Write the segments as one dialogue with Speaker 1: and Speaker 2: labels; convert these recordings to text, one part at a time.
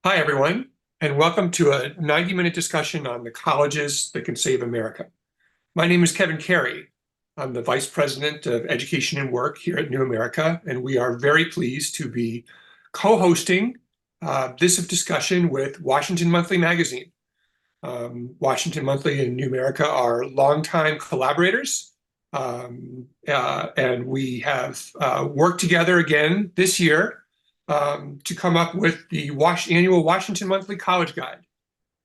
Speaker 1: Hi, everyone, and welcome to a 90-minute discussion on the colleges that can save America. My name is Kevin Carey. I'm the Vice President of Education and Work here at New America, and we are very pleased to be co-hosting this discussion with Washington Monthly Magazine. Washington Monthly and New America are longtime collaborators, and we have worked together again this year to come up with the annual Washington Monthly College Guide,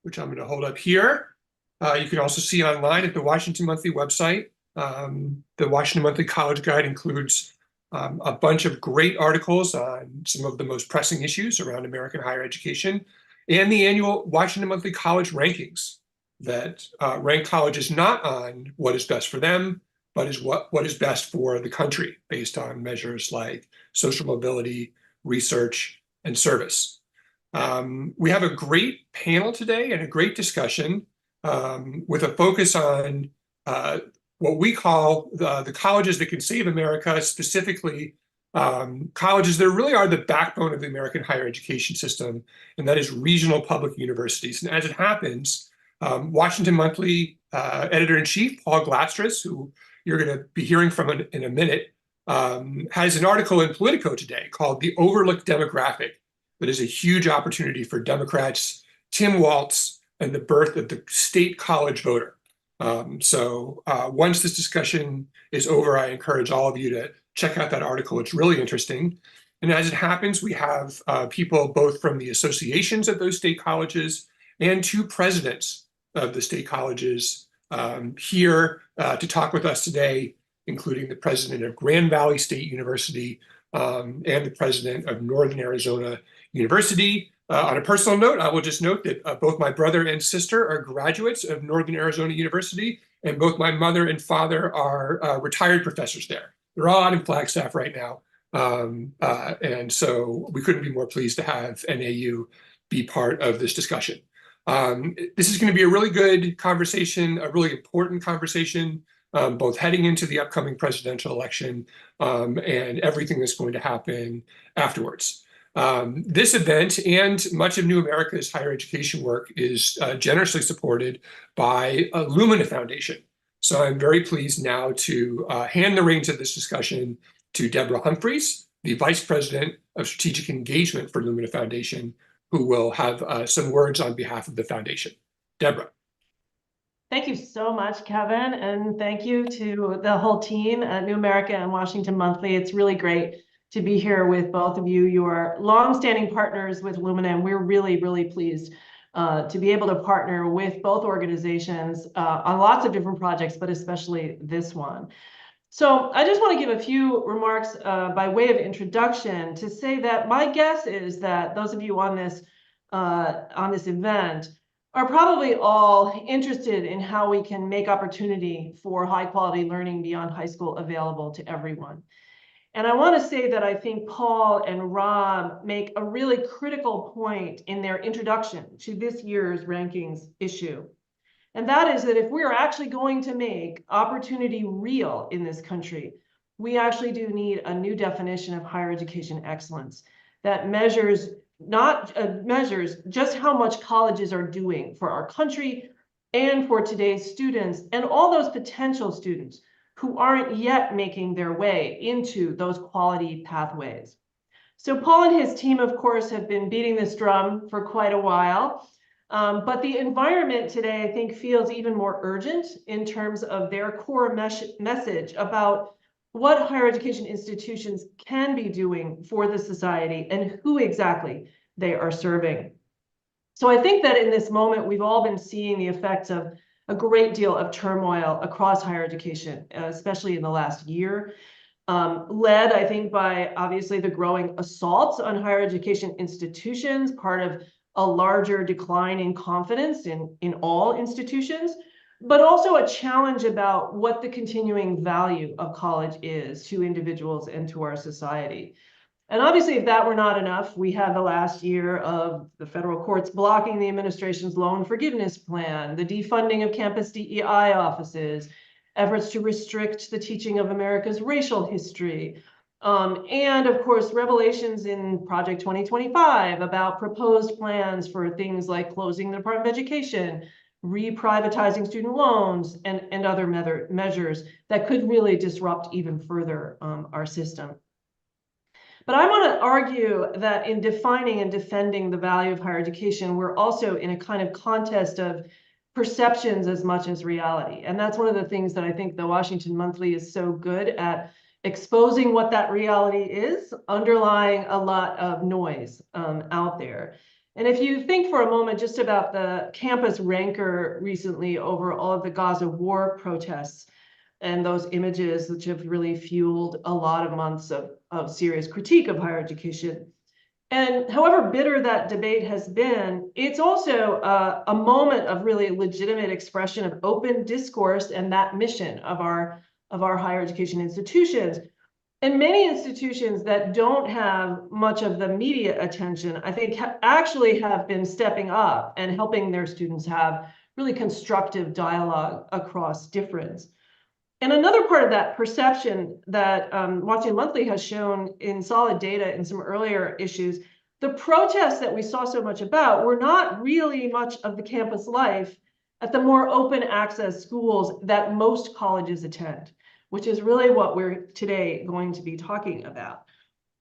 Speaker 1: which I'm going to hold up here. You can also see online at the Washington Monthly website. The Washington Monthly College Guide includes a bunch of great articles on some of the most pressing issues around American higher education, and the annual Washington Monthly College Rankings that rank colleges not on what is best for them, but is what is best for the country based on measures like social mobility, research, and service. We have a great panel today and a great discussion with a focus on what we call the colleges that can save America, specifically colleges that really are the backbone of the American higher education system, and that is regional public universities. And as it happens, Washington Monthly editor-in-chief Paul Glastris, who you're going to be hearing from in a minute, has an article in Politico today called "The Overlooked Demographic" that is a huge opportunity for Democrats, Tim Walz, and the birth of the state college voter. So once this discussion is over, I encourage all of you to check out that article. It's really interesting. And as it happens, we have people both from the associations of those state colleges and two presidents of the state colleges here to talk with us today, including the president of Grand Valley State University and the president of Northern Arizona University. On a personal note, I will just note that both my brother and sister are graduates of Northern Arizona University, and both my mother and father are retired professors there. They're all out in Flagstaff right now. And so we couldn't be more pleased to have NAU be part of this discussion. This is going to be a really good conversation, a really important conversation, both heading into the upcoming presidential election and everything that's going to happen afterwards. This event and much of New America's higher education work is generously supported by Lumina Foundation. So I'm very pleased now to hand the reins of this discussion to Deborah Humphreys, the Vice President of Strategic Engagement for Lumina Foundation, who will have some words on behalf of the foundation. Deborah.
Speaker 2: Thank you so much, Kevin, and thank you to the whole team at New America and Washington Monthly. It's really great to be here with both of you. You are longstanding partners with Lumina, and we're really, really pleased to be able to partner with both organizations on lots of different projects, but especially this one. So I just want to give a few remarks by way of introduction to say that my guess is that those of you on this event are probably all interested in how we can make opportunity for high quality learning beyond high school available to everyone. And I want to say that I think Paul and Rob make a really critical point in their introduction to this year's rankings issue. And that is that if we're actually going to make opportunity real in this country, we actually do need a new definition of higher education excellence that measures just how much colleges are doing for our country and for today's students and all those potential students who aren't yet making their way into those quality pathways. So Paul and his team, of course, have been beating this drum for quite a while. But the environment today, I think, feels even more urgent in terms of their core message about what higher education institutions can be doing for the society and who exactly they are serving. So I think that in this moment, we've all been seeing the effects of a great deal of turmoil across higher education, especially in the last year, led, I think, by obviously the growing assaults on higher education institutions, part of a larger decline in confidence in all institutions, but also a challenge about what the continuing value of college is to individuals and to our society. And obviously, if that were not enough, we had the last year of the federal courts blocking the administration's loan forgiveness plan, the defunding of campus DEI offices, efforts to restrict the teaching of America's racial history, And of course, revelations in Project 2025 about proposed plans for things like closing the Department of Education, reprivatizing student loans, and other measures that could really disrupt even further our system. But I want to argue that in defining and defending the value of higher education, we're also in a kind of contest of perceptions as much as reality. And that's one of the things that I think the Washington Monthly is so good at, exposing what that reality is, underlying a lot of noise out there. And if you think for a moment just about the campus rancor recently over all of the Gaza war protests, and those images which have really fueled a lot of months of serious critique of higher education. And however bitter that debate has been, it's also a moment of really legitimate expression of open discourse and that mission of our higher education institutions. And many institutions that don't have much of the media attention, I think actually have been stepping up and helping their students have really constructive dialogue across difference. And another part of that perception that Washington Monthly has shown in solid data in some earlier issues, the protests that we saw so much about were not really much of the campus life at the more open access schools that most colleges attend, which is really what we're today going to be talking about.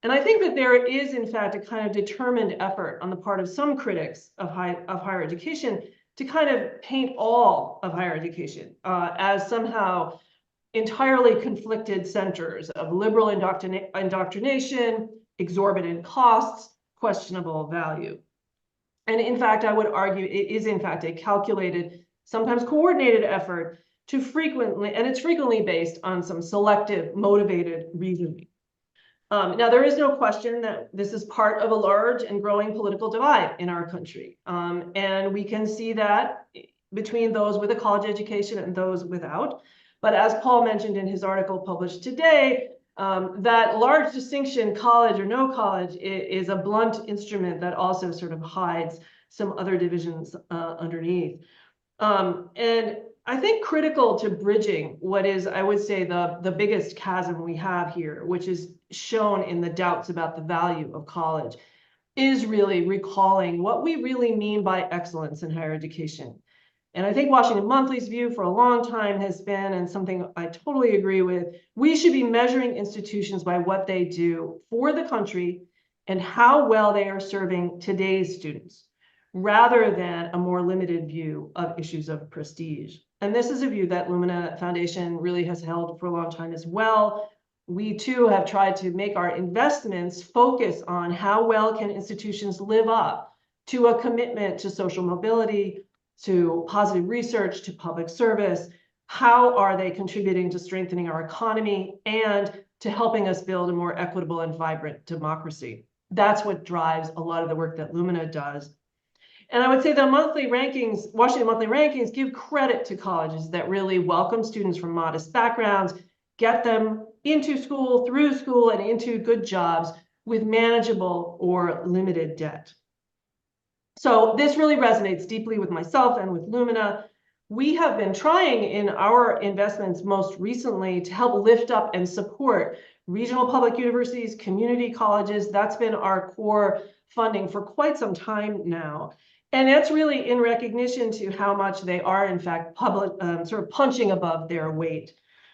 Speaker 2: And I think that there is, in fact, a kind of determined effort on the part of some critics of higher education to kind of paint all of higher education as somehow entirely conflicted centers of liberal indoctrination, exorbitant costs, questionable value. And in fact, I would argue it is in fact a calculated, sometimes coordinated effort to frequently, and it's frequently based on some selective, motivated reasoning. Now, there is no question that this is part of a large and growing political divide in our country. And we can see that between those with a college education and those without. But as Paul mentioned in his article published today, that large distinction, college or no college, is a blunt instrument that also sort of hides some other divisions underneath. And I think critical to bridging what is, I would say, the biggest chasm we have here, which is shown in the doubts about the value of college, is really recalling what we really mean by excellence in higher education. And I think Washington Monthly's view for a long time has been, and something I totally agree with, we should be measuring institutions by what they do for the country and how well they are serving today's students, rather than a more limited view of issues of prestige. And this is a view that Lumina Foundation really has held for a long time as well. We too have tried to make our investments focus on how well can institutions live up to a commitment to social mobility, to positive research, to public service. How are they contributing to strengthening our economy and to helping us build a more equitable and vibrant democracy? That's what drives a lot of the work that Lumina does. And I would say the monthly rankings, Washington Monthly rankings, give credit to colleges that really welcome students from modest backgrounds, get them into school, through school, and into good jobs with manageable or limited debt. So this really resonates deeply with myself and with Lumina. We have been trying in our investments most recently to help lift up and support regional public universities, community colleges. That's been our core funding for quite some time now. And that's really in recognition to how much they are, in fact, public, sort of punching above their weight.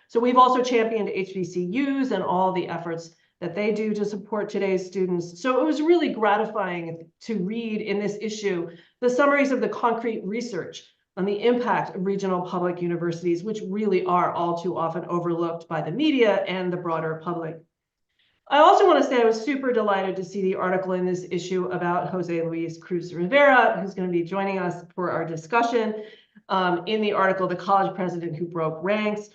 Speaker 2: So we've also championed HBCUs and all the efforts that they do to support today's students. So it was really gratifying to read in this issue the summaries of the concrete research on the impact of regional public universities, which really are all too often overlooked by the media and the broader public. I also want to say I was super delighted to see the article in this issue about Jose Luis Cruz Rivera, who's going to be joining us for our discussion. In the article, The College President Who Broke Ranks.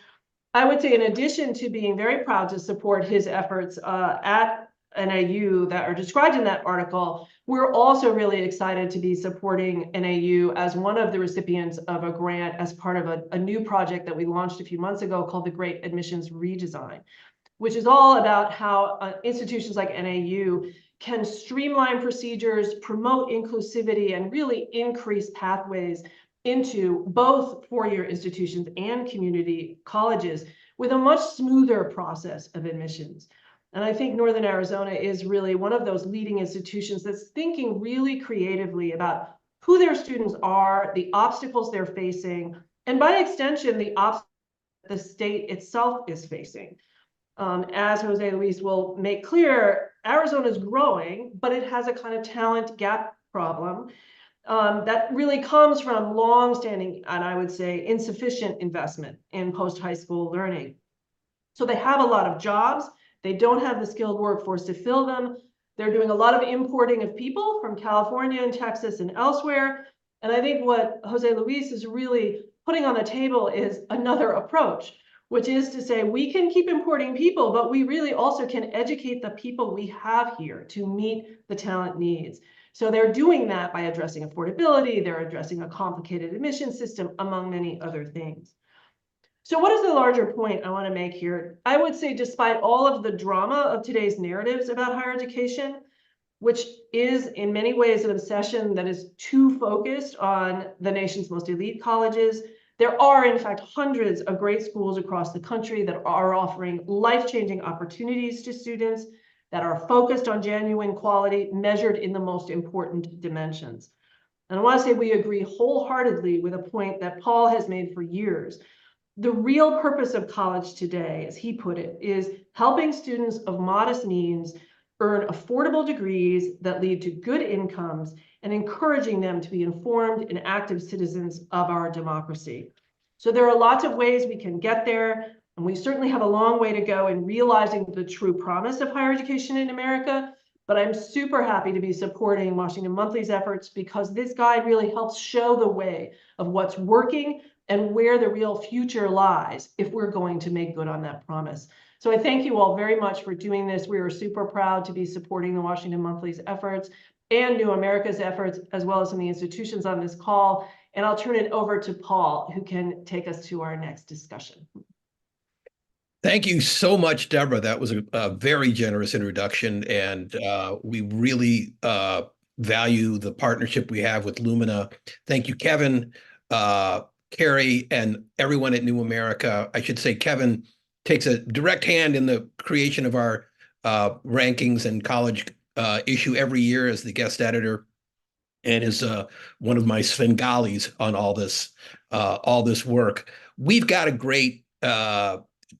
Speaker 2: I would say, in addition to being very proud to support his efforts at NAU that are described in that article, we're also really excited to be supporting NAU as one of the recipients of a grant as part of a new project that we launched a few months ago called the Great Admissions Redesign, which is all about how institutions like NAU can streamline procedures, promote inclusivity, and really increase pathways into both four-year institutions and community colleges with a much smoother process of admissions. And I think Northern Arizona is really one of those leading institutions that's thinking really creatively about who their students are, the obstacles they're facing, and by extension, the obstacles the state itself is facing. As Jose Luis will make clear, Arizona is growing, but it has a kind of talent gap problem that really comes from longstanding, and I would say insufficient investment in post-high school learning. So they have a lot of jobs. They don't have the skilled workforce to fill them. They're doing a lot of importing of people from California and Texas and elsewhere. And I think what Jose Luis is really putting on the table is another approach, which is to say we can keep importing people, but we really also can educate the people we have here to meet the talent needs. So they're doing that by addressing affordability, they're addressing a complicated admission system, among many other things. So what is the larger point I want to make here? I would say despite all of the drama of today's narratives about higher education, which is in many ways an obsession that is too focused on the nation's most elite colleges, there are in fact hundreds of great schools across the country that are offering life-changing opportunities to students that are focused on genuine quality measured in the most important dimensions. And I want to say we agree wholeheartedly with a point that Paul has made for years. The real purpose of college today, as he put it, is helping students of modest means earn affordable degrees that lead to good incomes and encouraging them to be informed and active citizens of our democracy. So there are lots of ways we can get there, and we certainly have a long way to go in realizing the true promise of higher education in America. But I'm super happy to be supporting Washington Monthly's efforts because this guide really helps show the way of what's working and where the real future lies if we're going to make good on that promise. So I thank you all very much for doing this. We are super proud to be supporting the Washington Monthly's efforts and New America's efforts, as well as some of the institutions on this call. And I'll turn it over to Paul, who can take us to our next discussion.
Speaker 3: Thank you so much, Deborah. That was a very generous introduction, and we really value the partnership we have with Lumina. Thank you, Kevin, Carrie, and everyone at New America. I should say Kevin takes a direct hand in the creation of our rankings and college issue every year as the guest editor, and is one of my Svengalis on all this work. We've got a great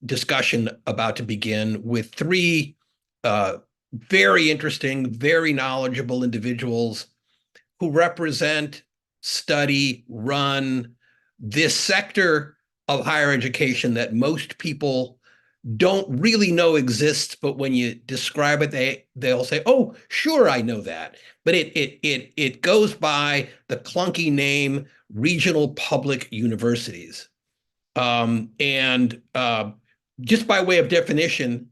Speaker 3: discussion about to begin with three very interesting, very knowledgeable individuals who represent, study, run this sector of higher education that most people don't really know exists, but when you describe it, they'll say, "Oh, sure, I know that." But it goes by the clunky name regional public universities. Just by way of definition,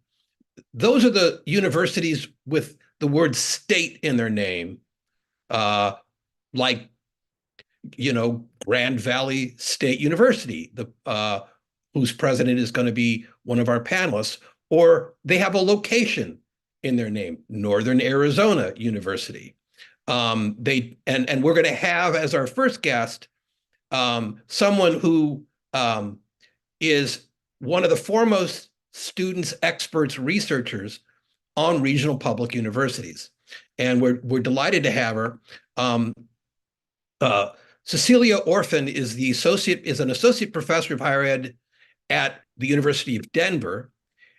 Speaker 3: those are the universities with the word state in their name, like, Grand Valley State University, whose president is going to be one of our panelists, or they have a location in their name, Northern Arizona University. And we're going to have as our first guest someone who is one of the foremost students, experts, researchers on regional public universities. And we're delighted to have her. Cecilia Orphan is an associate professor of higher ed at the University of Denver,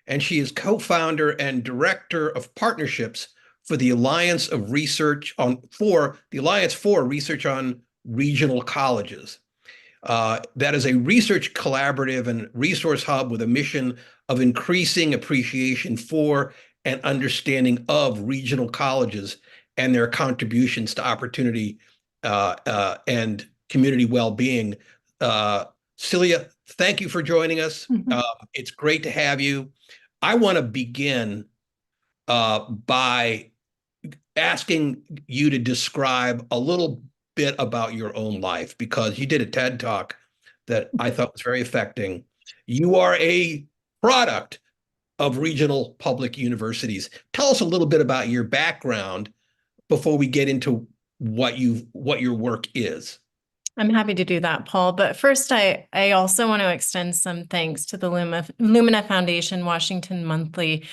Speaker 3: and she is co-founder and director of partnerships for the Alliance for Research on Regional Colleges. That is a research collaborative and resource hub with a mission of increasing appreciation for and understanding of regional colleges and their contributions to opportunity and community well-being. Celia, thank you for joining us. It's great to have you. I want to begin by asking you to describe a little bit about your own life, because you did a TED Talk that I thought was very affecting. You are a product of regional public universities. Tell us a little bit about your background before we get into what your work is.
Speaker 4: I'm happy to do that, Paul. But first, I also want to extend some thanks to the Lumina Foundation, Washington Monthly,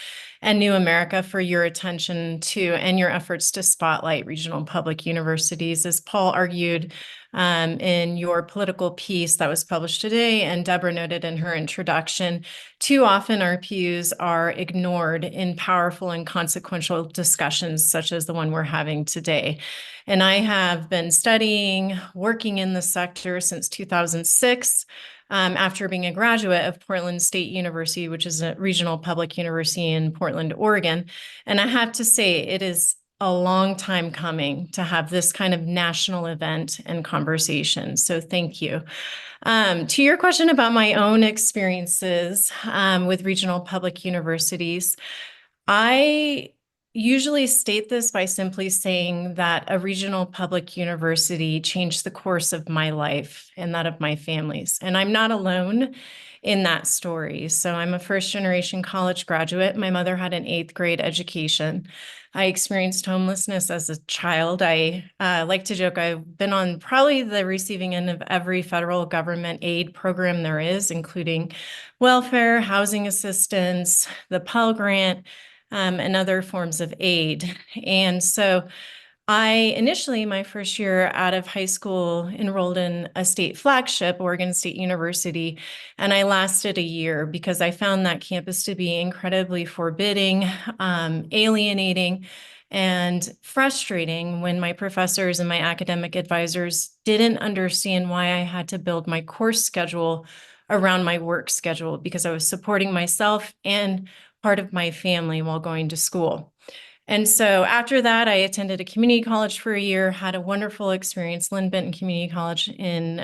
Speaker 4: and New America for your attention to and your efforts to spotlight regional public universities. As Paul argued in your political piece that was published today, and Deborah noted in her introduction, too often RPUs are ignored in powerful and consequential discussions such as the one we're having today. And I have been studying, working in the sector since 2006, after being a graduate of Portland State University, which is a regional public university in Portland, Oregon. And I have to say, it is a long time coming to have this kind of national event and conversation. So thank you. To your question about my own experiences with regional public universities, I usually state this by simply saying that a regional public university changed the course of my life and that of my family's. And I'm not alone in that story. So I'm a first-generation college graduate. My mother had an 8th grade education. I experienced homelessness as a child. I like to joke I've been on probably the receiving end of every federal government aid program there is, including welfare, housing assistance, the Pell Grant, and other forms of aid. And so I initially, my first year out of high school, enrolled in a state flagship, Oregon State University, and I lasted a year because I found that campus to be incredibly forbidding, alienating, and frustrating when my professors and my academic advisors didn't understand why I had to build my course schedule around my work schedule because I was supporting myself and part of my family while going to school. And so after that, I attended a community college for a year, had a wonderful experience, Lynn Benton Community College in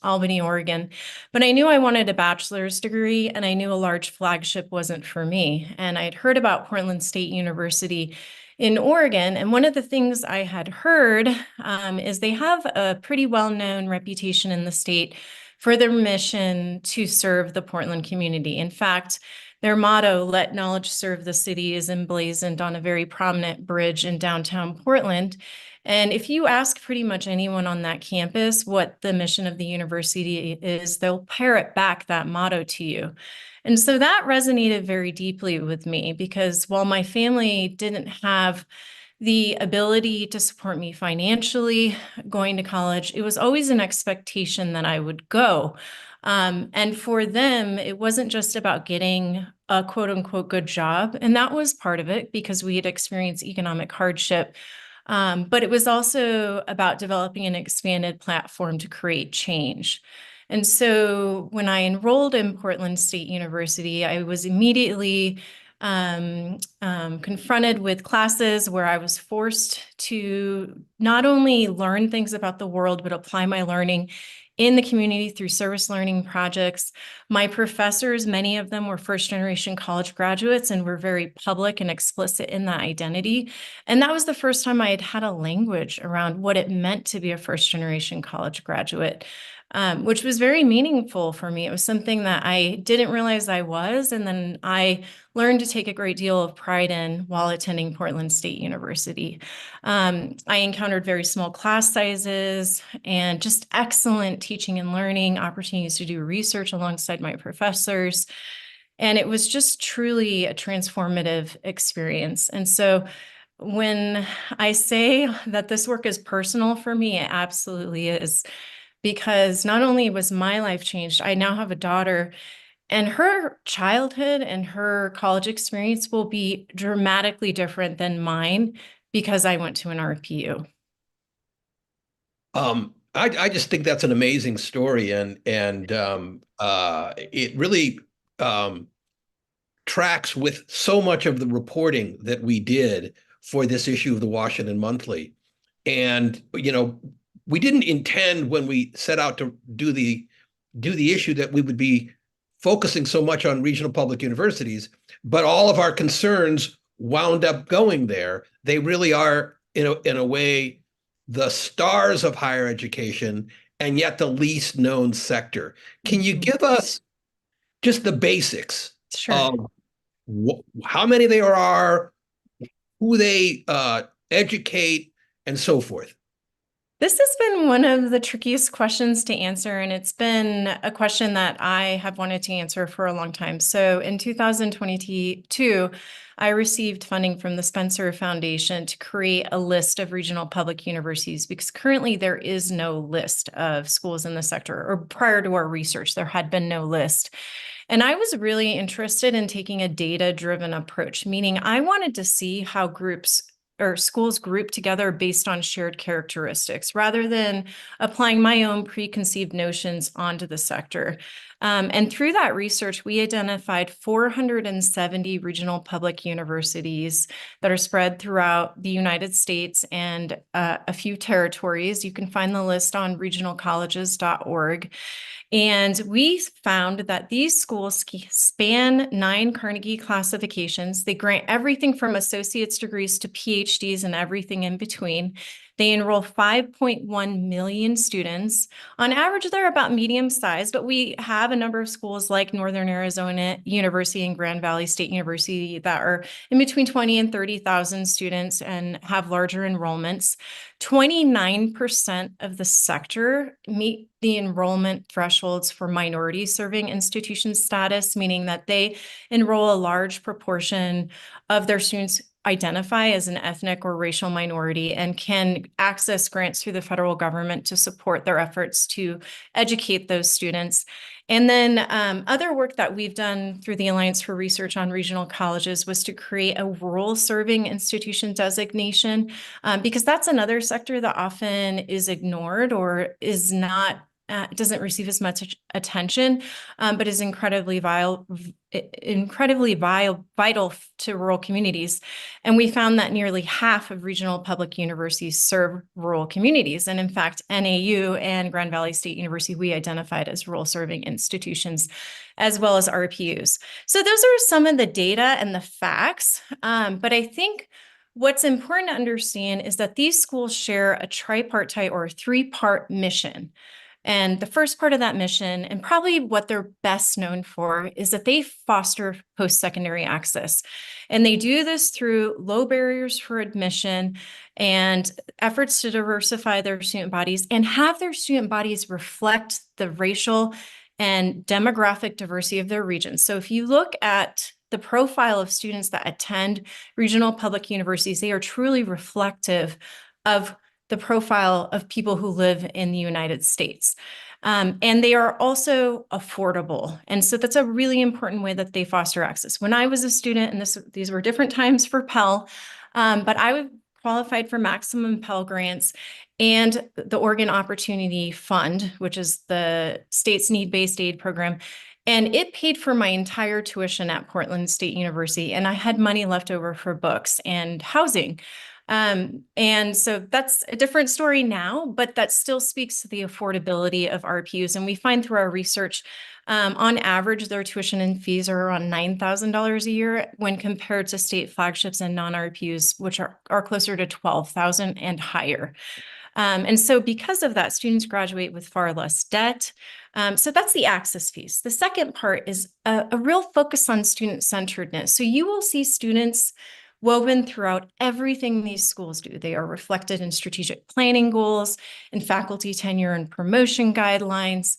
Speaker 4: Albany, Oregon. But I knew I wanted a bachelor's degree, and I knew a large flagship wasn't for me. And I'd heard about Portland State University in Oregon. And one of the things I had heard is they have a pretty well-known reputation in the state for their mission to serve the Portland community. In fact, their motto, "Let knowledge serve the city," is emblazoned on a very prominent bridge in downtown Portland. And if you ask pretty much anyone on that campus what the mission of the university is, they'll parrot back that motto to you. And so that resonated very deeply with me because while my family didn't have the ability to support me financially going to college, it was always an expectation that I would go. And for them, it wasn't just about getting a quote unquote good job. And that was part of it because we had experienced economic hardship. But it was also about developing an expanded platform to create change. And so when I enrolled in Portland State University, I was immediately confronted with classes where I was forced to not only learn things about the world, but apply my learning in the community through service learning projects. My professors, many of them were first-generation college graduates and were very public and explicit in that identity. And that was the first time I had had a language around what it meant to be a first-generation college graduate, which was very meaningful for me. It was something that I didn't realize I was, and then I learned to take a great deal of pride in while attending Portland State University. I encountered very small class sizes and just excellent teaching and learning opportunities to do research alongside my professors. And it was just truly a transformative experience. And so when I say that this work is personal for me, it absolutely is. Because not only was my life changed, I now have a daughter, and her childhood and her college experience will be dramatically different than mine because I went to an RPU.
Speaker 3: I just think that's an amazing story, and it really tracks with so much of the reporting that we did for this issue of the Washington Monthly. And we didn't intend when we set out to do the issue that we would be focusing so much on regional public universities, but all of our concerns wound up going there. They really are, in a way, the stars of higher education, and yet the least known sector. Can you give us just the basics of how many there are, who they educate, and so forth?
Speaker 4: This has been one of the trickiest questions to answer, and it's been a question that I have wanted to answer for a long time. So in 2022, I received funding from the Spencer Foundation to create a list of regional public universities because currently there is no list of schools in the sector, or prior to our research, there had been no list. And I was really interested in taking a data-driven approach, meaning I wanted to see how groups or schools group together based on shared characteristics rather than applying my own preconceived notions onto the sector. And through that research, we identified 470 regional public universities that are spread throughout the United States and a few territories. You can find the list on regionalcolleges.org. And we found that these schools span 9 Carnegie classifications. They grant everything from associate's degrees to PhDs and everything in between. They enroll 5.1 million students. On average, they're about medium sized, but we have a number of schools like Northern Arizona University and Grand Valley State University that are in between 20 and 30,000 students and have larger enrollments. 29% of the sector meet the enrollment thresholds for minority serving institution status, meaning that they enroll a large proportion of their students identify as an ethnic or racial minority and can access grants through the federal government to support their efforts to educate those students. And then other work that we've done through the Alliance for Research on Regional Colleges was to create a rural serving institution designation, because that's another sector that often is ignored or is not doesn't receive as much attention, but is incredibly vital to rural communities. And we found that nearly half of regional public universities serve rural communities. And in fact, NAU and Grand Valley State University, we identified as rural serving institutions, as well as RPUs. So those are some of the data and the facts. But I think what's important to understand is that these schools share a tripartite or a 3-part mission. And the first part of that mission, and probably what they're best known for, is that they foster post-secondary access. And they do this through low barriers for admission and efforts to diversify their student bodies and have their student bodies reflect the racial and demographic diversity of their region. So if you look at the profile of students that attend regional public universities, they are truly reflective of the profile of people who live in the United States. And they are also affordable. And so that's a really important way that they foster access. When I was a student, and these were different times for Pell, but I qualified for maximum Pell grants and the Oregon Opportunity Fund, which is the state's need-based aid program. And it paid for my entire tuition at Portland State University. And I had money left over for books and housing. And so that's a different story now, but that still speaks to the affordability of RPUs. And we find through our research, on average, their tuition and fees are around $9,000 a year when compared to state flagships and non-RPUs, which are closer to $12,000 and higher. And so because of that, students graduate with far less debt. So that's the access piece. The second part is a real focus on student-centeredness. So you will see students woven throughout everything these schools do. They are reflected in strategic planning goals, in faculty tenure and promotion guidelines,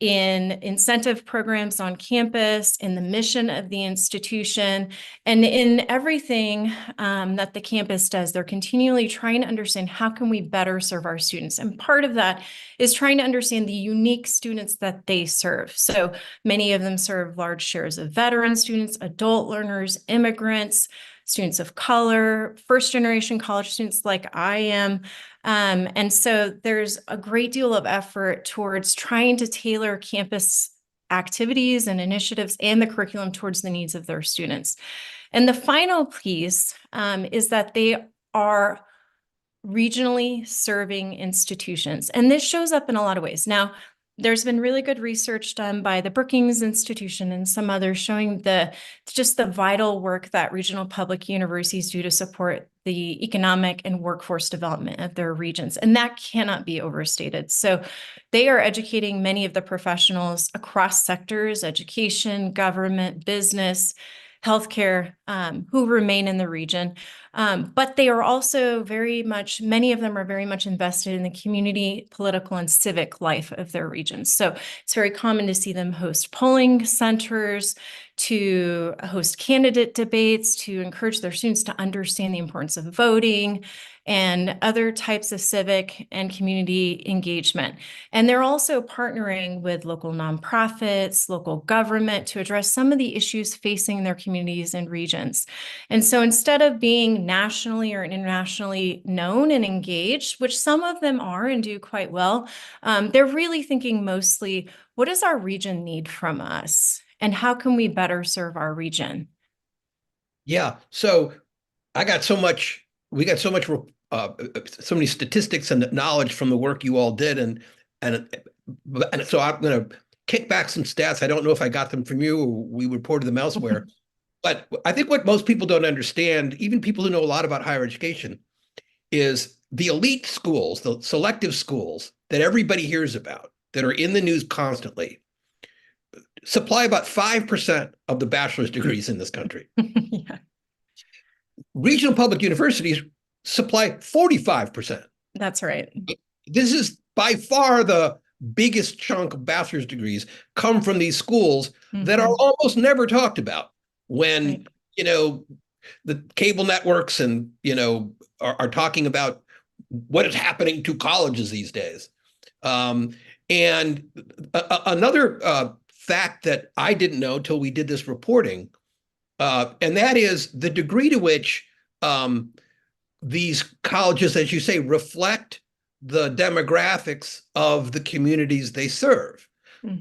Speaker 4: in incentive programs on campus, in the mission of the institution, and in everything that the campus does. They're continually trying to understand how can we better serve our students. And part of that is trying to understand the unique students that they serve. So many of them serve large shares of veteran students, adult learners, immigrants, students of color, first-generation college students like I am. And so there's a great deal of effort towards trying to tailor campus activities and initiatives and the curriculum towards the needs of their students. And the final piece is that they are regionally serving institutions. And this shows up in a lot of ways. Now, there's been really good research done by the Brookings Institution and some others showing just the vital work that regional public universities do to support the economic and workforce development of their regions. And that cannot be overstated. So they are educating many of the professionals across sectors, education, government, business, healthcare, who remain in the region. But they are also many of them are very much invested in the community, political, and civic life of their regions. So it's very common to see them host polling centers, to host candidate debates, to encourage their students to understand the importance of voting and other types of civic and community engagement. And they're also partnering with local nonprofits, local government to address some of the issues facing their communities and regions. And so instead of being nationally or internationally known and engaged, which some of them are and do quite well, they're really thinking mostly, what does our region need from us? And how can we better serve our region?
Speaker 3: Yeah. So we got so many statistics and knowledge from the work you all did. And so I'm going to kick back some stats. I don't know if I got them from you or we reported them elsewhere. But I think what most people don't understand, even people who know a lot about higher education, is the elite schools, the selective schools that everybody hears about, that are in the news constantly, supply about 5% of the bachelor's degrees in this country.
Speaker 4: Yeah,
Speaker 3: Regional public universities supply 45%.
Speaker 4: that's right.
Speaker 3: This is by far the biggest chunk of bachelor's degrees come from these schools that are almost never talked about when,
Speaker 4: Right.
Speaker 3: you know, the cable networks and, are talking about what is happening to colleges these days. And another fact that I didn't know till we did this reporting, and that is the degree to which these colleges, as you say, reflect the demographics of the communities they serve.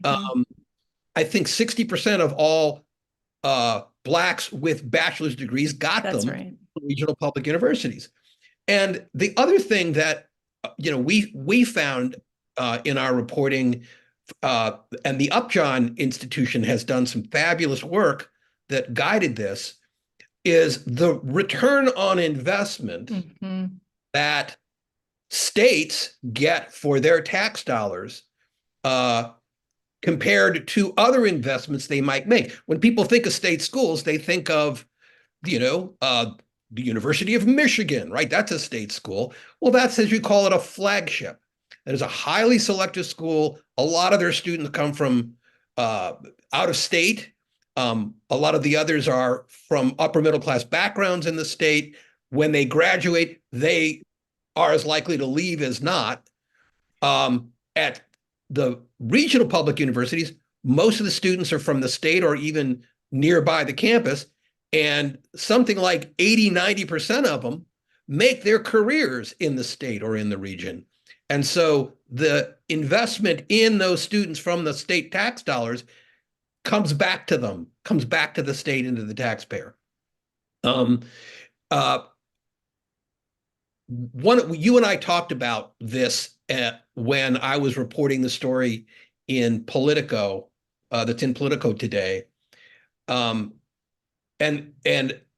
Speaker 3: I think 60% of all Blacks with bachelor's degrees got
Speaker 4: That's
Speaker 3: them
Speaker 4: right.
Speaker 3: from regional public universities. And the other thing that we found in our reporting, and the Upjohn Institution has done some fabulous work that guided this, is the return on investment that states get for their tax dollars compared to other investments they might make. When people think of state schools, they think of, the University of Michigan, right? That's a state school. Well, that's, as you call it, a flagship. That is a highly selective school. A lot of their students come from out of state. A lot of the others are from upper middle class backgrounds in the state. When they graduate, they are as likely to leave as not. At the regional public universities, most of the students are from the state or even nearby the campus. And something like 80–90% of them make their careers in the state or in the region. And so the investment in those students from the state tax dollars comes back to them, comes back to the state and to the taxpayer. You and I talked about this when I was reporting the story in Politico, that's in Politico today. And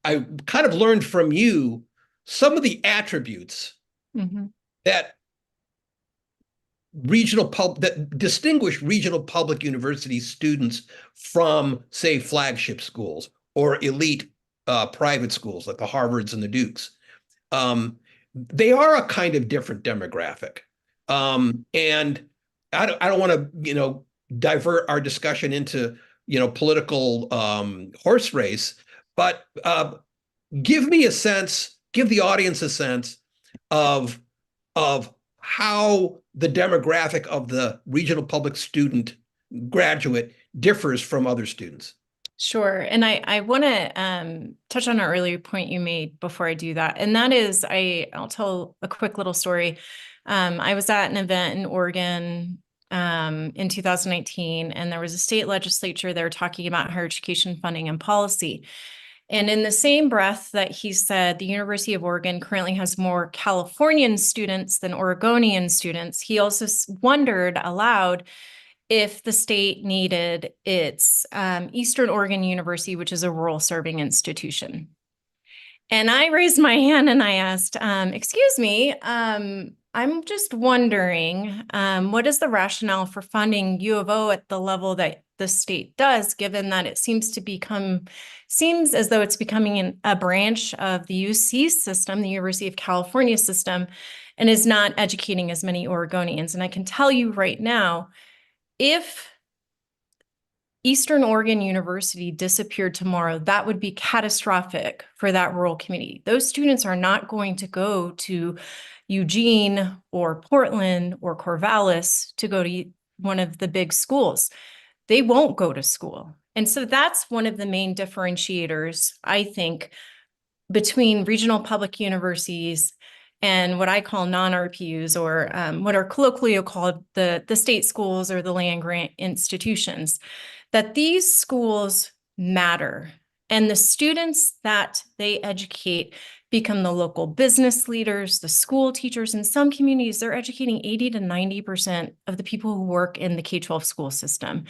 Speaker 3: I kind of learned from you some of the attributes that distinguish regional public university students from, say, flagship schools or elite private schools like the Harvards and the Dukes. They are a kind of different demographic. And I don't want to, divert our discussion into, political horse race, but give the audience a sense of how the demographic of the regional public student graduate differs from other students.
Speaker 4: Sure. And I want to touch on an earlier point you made before I do that. And that is, I'll tell a quick little story. I was at an event in Oregon in 2019, and there was a state legislature there talking about higher education funding and policy. And in the same breath that he said the University of Oregon currently has more Californian students than Oregonian students, he also wondered aloud if the state needed its Eastern Oregon University, which is a rural serving institution. And I raised my hand and I asked, excuse me, I'm just wondering, what is the rationale for funding U of O at the level that the state does, given that it seems as though it's becoming a branch of the UC system, the University of California system, and is not educating as many Oregonians. And I can tell you right now, if Eastern Oregon University disappeared tomorrow, that would be catastrophic for that rural community. Those students are not going to go to Eugene or Portland or Corvallis to go to one of the big schools. They won't go to school. And so that's one of the main differentiators, I think, between regional public universities and what I call non-RPUs, or what are colloquially called the state schools or the land grant institutions, that these schools matter. And the students that they educate become the local business leaders, the school teachers. In some communities, they're educating 80 to 90% of the people who work in the K-12 school system.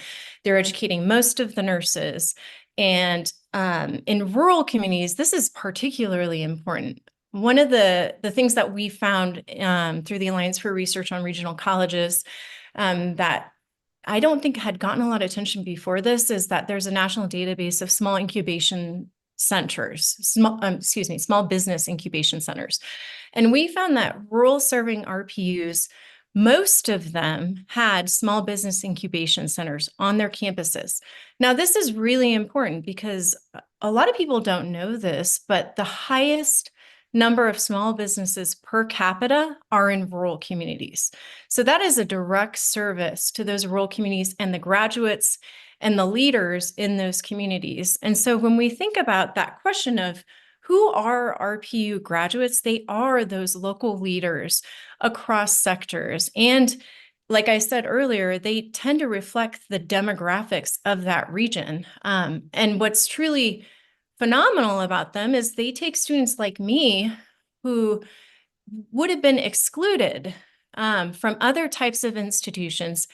Speaker 4: They're educating most of the nurses. And in rural communities, this is particularly important. One of the things that we found through the Alliance for Research on Regional Colleges that I don't think had gotten a lot of attention before this is that there's a national database of small incubation centers, small business incubation centers. And we found that rural serving RPUs, most of them had small business incubation centers on their campuses. Now, this is really important because a lot of people don't know this, but the highest number of small businesses per capita are in rural communities. So that is a direct service to those rural communities and the graduates and the leaders in those communities. And so when we think about that question of who are RPU graduates, they are those local leaders across sectors. And like I said earlier, they tend to reflect the demographics of that region. And what's truly phenomenal about them is they take students like me who would have been excluded from other types of institutions,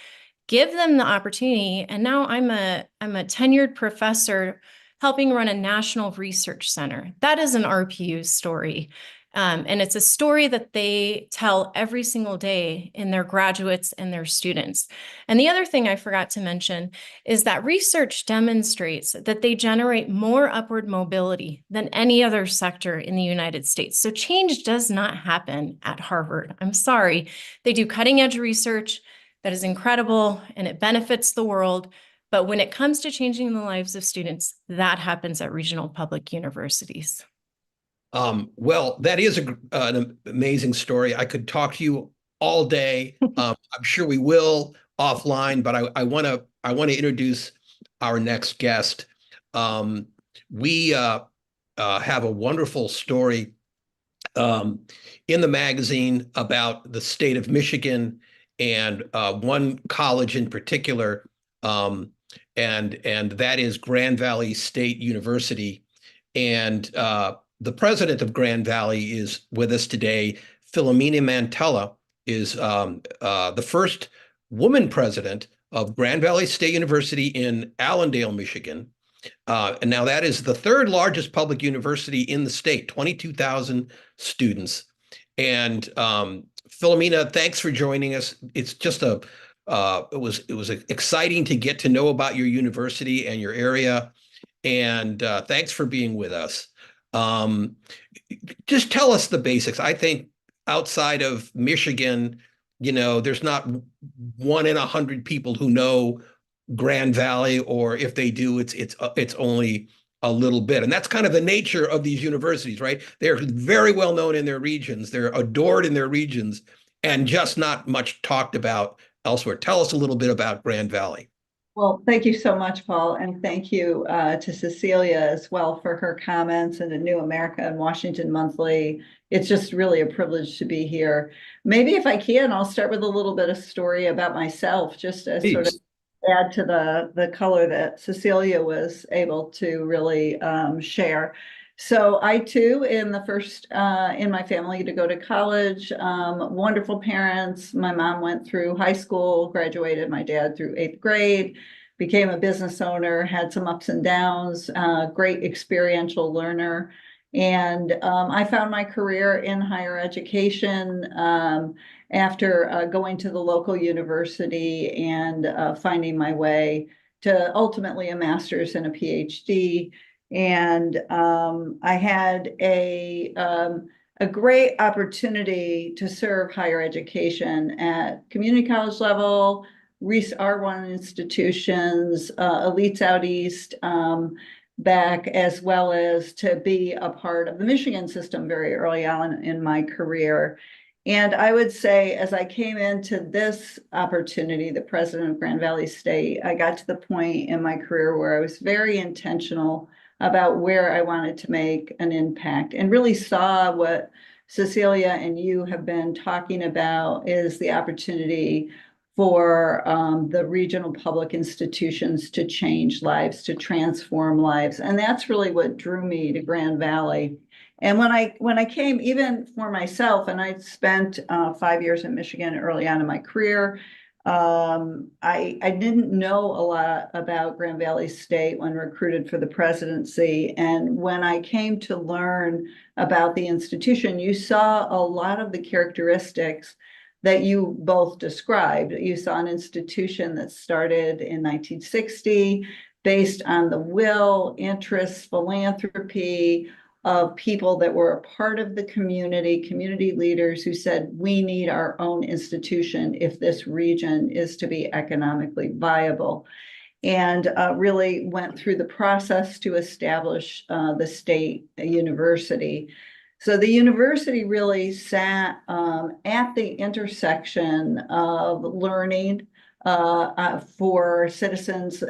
Speaker 4: give them the opportunity. And now I'm a tenured professor helping run a national research center. That is an RPU story. And it's a story that they tell every single day in their graduates and their students. And the other thing I forgot to mention is that research demonstrates that they generate more upward mobility than any other sector in the United States. So change does not happen at Harvard. I'm sorry. They do cutting edge research that is incredible and it benefits the world. But when it comes to changing the lives of students, that happens at regional public universities.
Speaker 3: Well, that is an amazing story. I could talk to you all day. I'm sure we will offline, but I want to introduce our next guest. We have a wonderful story in the magazine about the state of Michigan and one college in particular, and that is Grand Valley State University. And the president of Grand Valley is with us today. Philomena Mantella is the first woman president of Grand Valley State University in Allendale, Michigan. And now that is the third largest public university in the state, 22,000 students. And Philomena, thanks for joining us. It's just it was exciting to get to know about your university and your area. And thanks for being with us. Just tell us the basics. I think outside of Michigan, there's not 1 in 100 people who know Grand Valley, or if they do, it's only a little bit. And that's kind of the nature of these universities, right? They're very well known in their regions. They're adored in their regions and just not much talked about elsewhere. Tell us a little bit about Grand Valley.
Speaker 5: Well, thank you so much, Paul, and thank you to Cecilia as well for her comments, and to New America and Washington Monthly. It's just really a privilege to be here. Maybe if I can, I'll start with a little bit of story about myself, just as sort of add to the color that Cecilia was able to really share. So I too am the first in my family to go to college. Wonderful parents. My mom went through high school, graduated, my dad through 8th grade, became a business owner, had some ups and downs, great experiential learner. And I found my career in higher education after going to the local university and finding my way to ultimately a master's and a PhD. And I had a great opportunity to serve higher education at community college level, R1 institutions, elites out east, back, as well as to be a part of the Michigan system very early on in my career. And I would say, as I came into this opportunity, the president of Grand Valley State, I got to the point in my career where I was very intentional about where I wanted to make an impact, and really saw what Cecilia and you have been talking about is the opportunity for the regional public institutions to change lives, to transform lives. And that's really what drew me to Grand Valley. And when I came, even for myself, and I spent 5 years in Michigan early on in my career, I didn't know a lot about Grand Valley State when recruited for the presidency. And when I came to learn about the institution, you saw a lot of the characteristics that you both described. You saw an institution that started in 1960 based on the will, interests, philanthropy of people that were a part of the community leaders who said, we need our own institution if this region is to be economically viable, and really went through the process to establish the state university. So the university really sat at the intersection of learning for citizens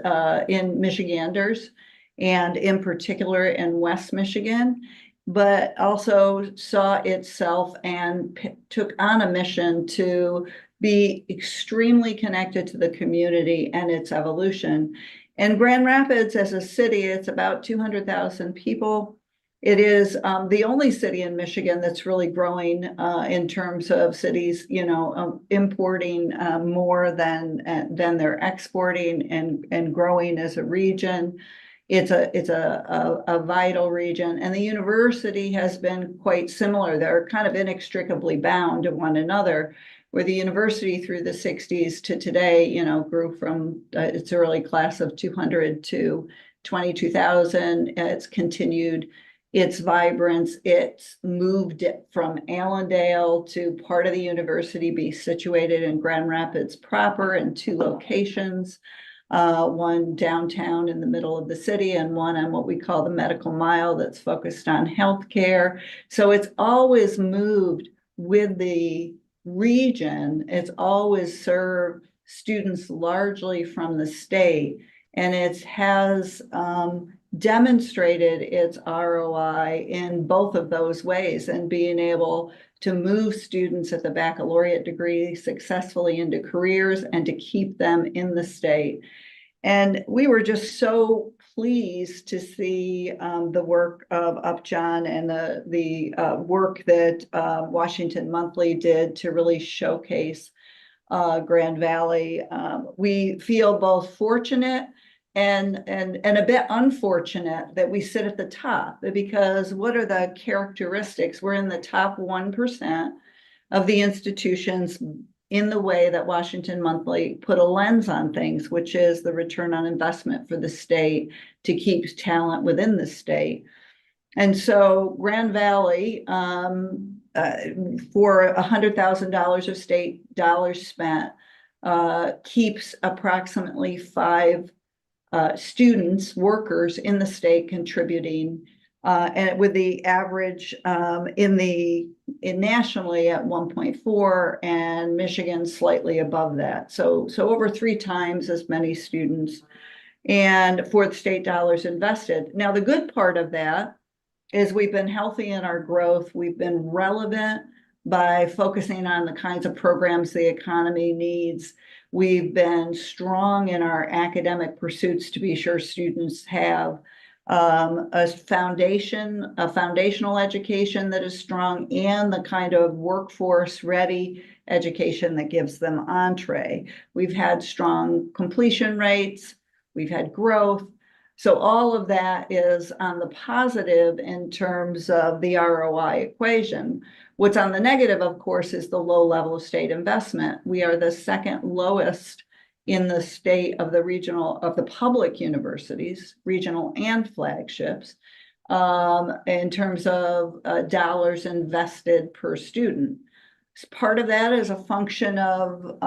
Speaker 5: in Michiganders, and in particular in West Michigan, but also saw itself and took on a mission to be extremely connected to the community and its evolution. And Grand Rapids as a city, it's about 200,000 people. It is the only city in Michigan that's really growing in terms of cities, importing more than they're exporting, and growing as a region. It's a vital region, and the university has been quite similar. They're kind of inextricably bound to one another, where the university through the 60s to today, grew from its early class of 200 to 22,000. It's continued its vibrance. It's moved from Allendale to part of the university be situated in Grand Rapids proper in 2 locations. One downtown in the middle of the city, and one on what we call the medical mile that's focused on healthcare. So it's always moved with the region. It's always served students largely from the state, and it has demonstrated its ROI in both of those ways, and being able to move students at the baccalaureate degree successfully into careers and to keep them in the state. And we were just so pleased to see the work of Upjohn and the work that Washington Monthly did to really showcase Grand Valley. We feel both fortunate and a bit unfortunate that we sit at the top, because what are the characteristics? We're in the top 1% of the institutions in the way that Washington Monthly put a lens on things, which is the return on investment for the state to keep talent within the state. And so Grand Valley, for $100,000 of state dollars spent, keeps approximately 5 students, workers in the state contributing, and with the average nationally at 1.4, and Michigan slightly above that. So over 3 times as many students, and for the state dollars invested. Now, the good part of that is we've been healthy in our growth. We've been relevant by focusing on the kinds of programs the economy needs. We've been strong in our academic pursuits to be sure students have a foundational education that is strong, and the kind of workforce ready education that gives them entree. We've had strong completion rates. We've had growth. So all of that is on the positive in terms of the ROI equation. What's on the negative, of course, is the low level of state investment. We are the second lowest in the state of the public universities, regional and flagships, in terms of dollars invested per student. Part of that is a function of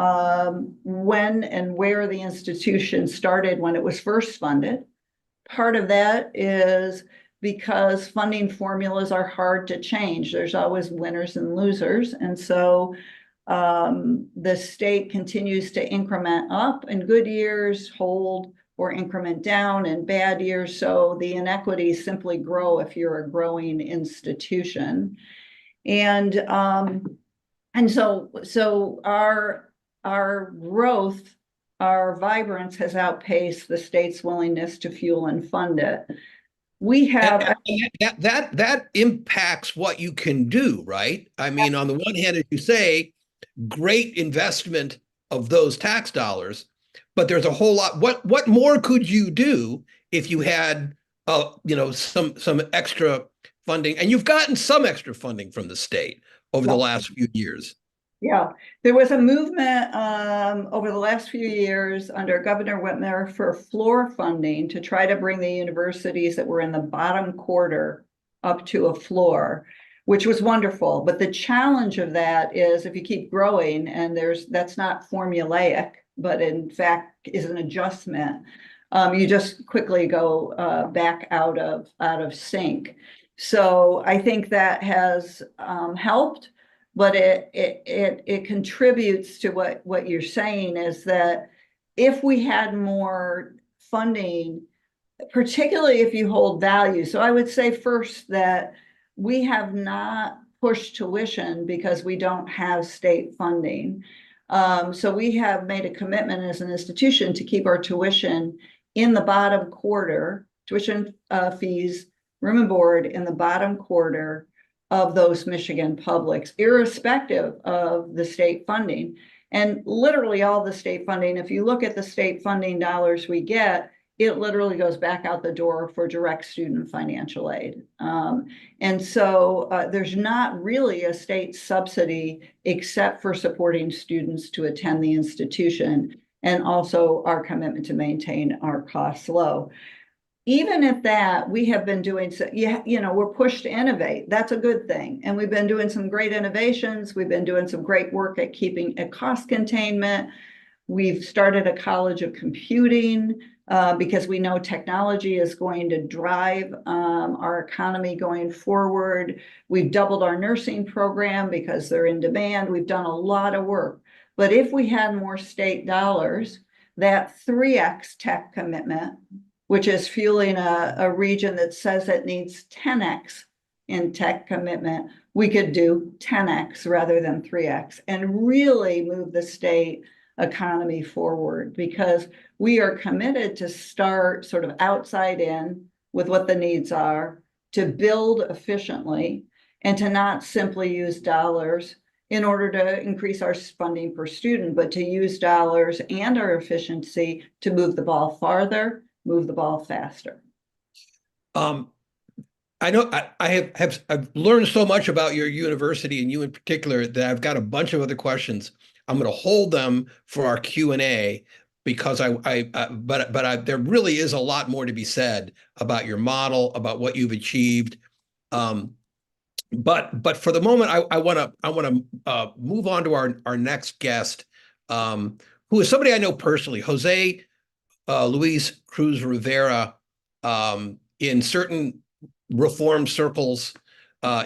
Speaker 5: when and where the institution started when it was first funded. Part of that is because funding formulas are hard to change. There's always winners and losers. And so the state continues to increment up in good years, hold or increment down in bad years. So the inequities simply grow if you're a growing institution. And so our growth, our vibrance has outpaced the state's willingness to fuel and fund it. We have
Speaker 3: that impacts what you can do, right? I mean, on the one hand, as you say, great investment of those tax dollars, but there's a whole lot. What more could you do if you had some extra funding? And you've gotten some extra funding from the state over the last few years.
Speaker 5: Yeah, there was a movement over the last few years under Governor Whitmer for floor funding to try to bring the universities that were in the bottom quarter up to a floor, which was wonderful. But the challenge of that is if you keep growing and that's not formulaic, but in fact is an adjustment, you just quickly go back out of sync. So I think that has helped. But it contributes to what you're saying is that if we had more funding, particularly if you hold value. So I would say first that we have not pushed tuition because we don't have state funding. So we have made a commitment as an institution to keep our tuition in the bottom quarter, tuition fees, room and board in the bottom quarter of those Michigan publics, irrespective of the state funding. And literally all the state funding, if you look at the state funding dollars we get, it literally goes back out the door for direct student financial aid. And so there's not really a state subsidy except for supporting students to attend the institution and also our commitment to maintain our costs low. Even at that, we have been doing, we're pushed to innovate. That's a good thing. And we've been doing some great innovations. We've been doing some great work at keeping a cost containment. We've started a college of computing because we know technology is going to drive our economy going forward. We've doubled our nursing program because they're in demand. We've done a lot of work. But if we had more state dollars, that 3x tech commitment, which is fueling a region that says it needs 10x in tech commitment, we could do 10x rather than 3x and really move the state economy forward because we are committed to start sort of outside in with what the needs are, to build efficiently, and to not simply use dollars in order to increase our funding per student, but to use dollars and our efficiency to move the ball farther, move the ball faster.
Speaker 3: I know I've learned so much about your university and you in particular that I've got a bunch of other questions. I'm going to hold them for our Q&A because there really is a lot more to be said about your model, about what you've achieved. But for the moment, I want to move on to our next guest, who is somebody I know personally, Jose Luis Cruz Rivera, in certain reform circles,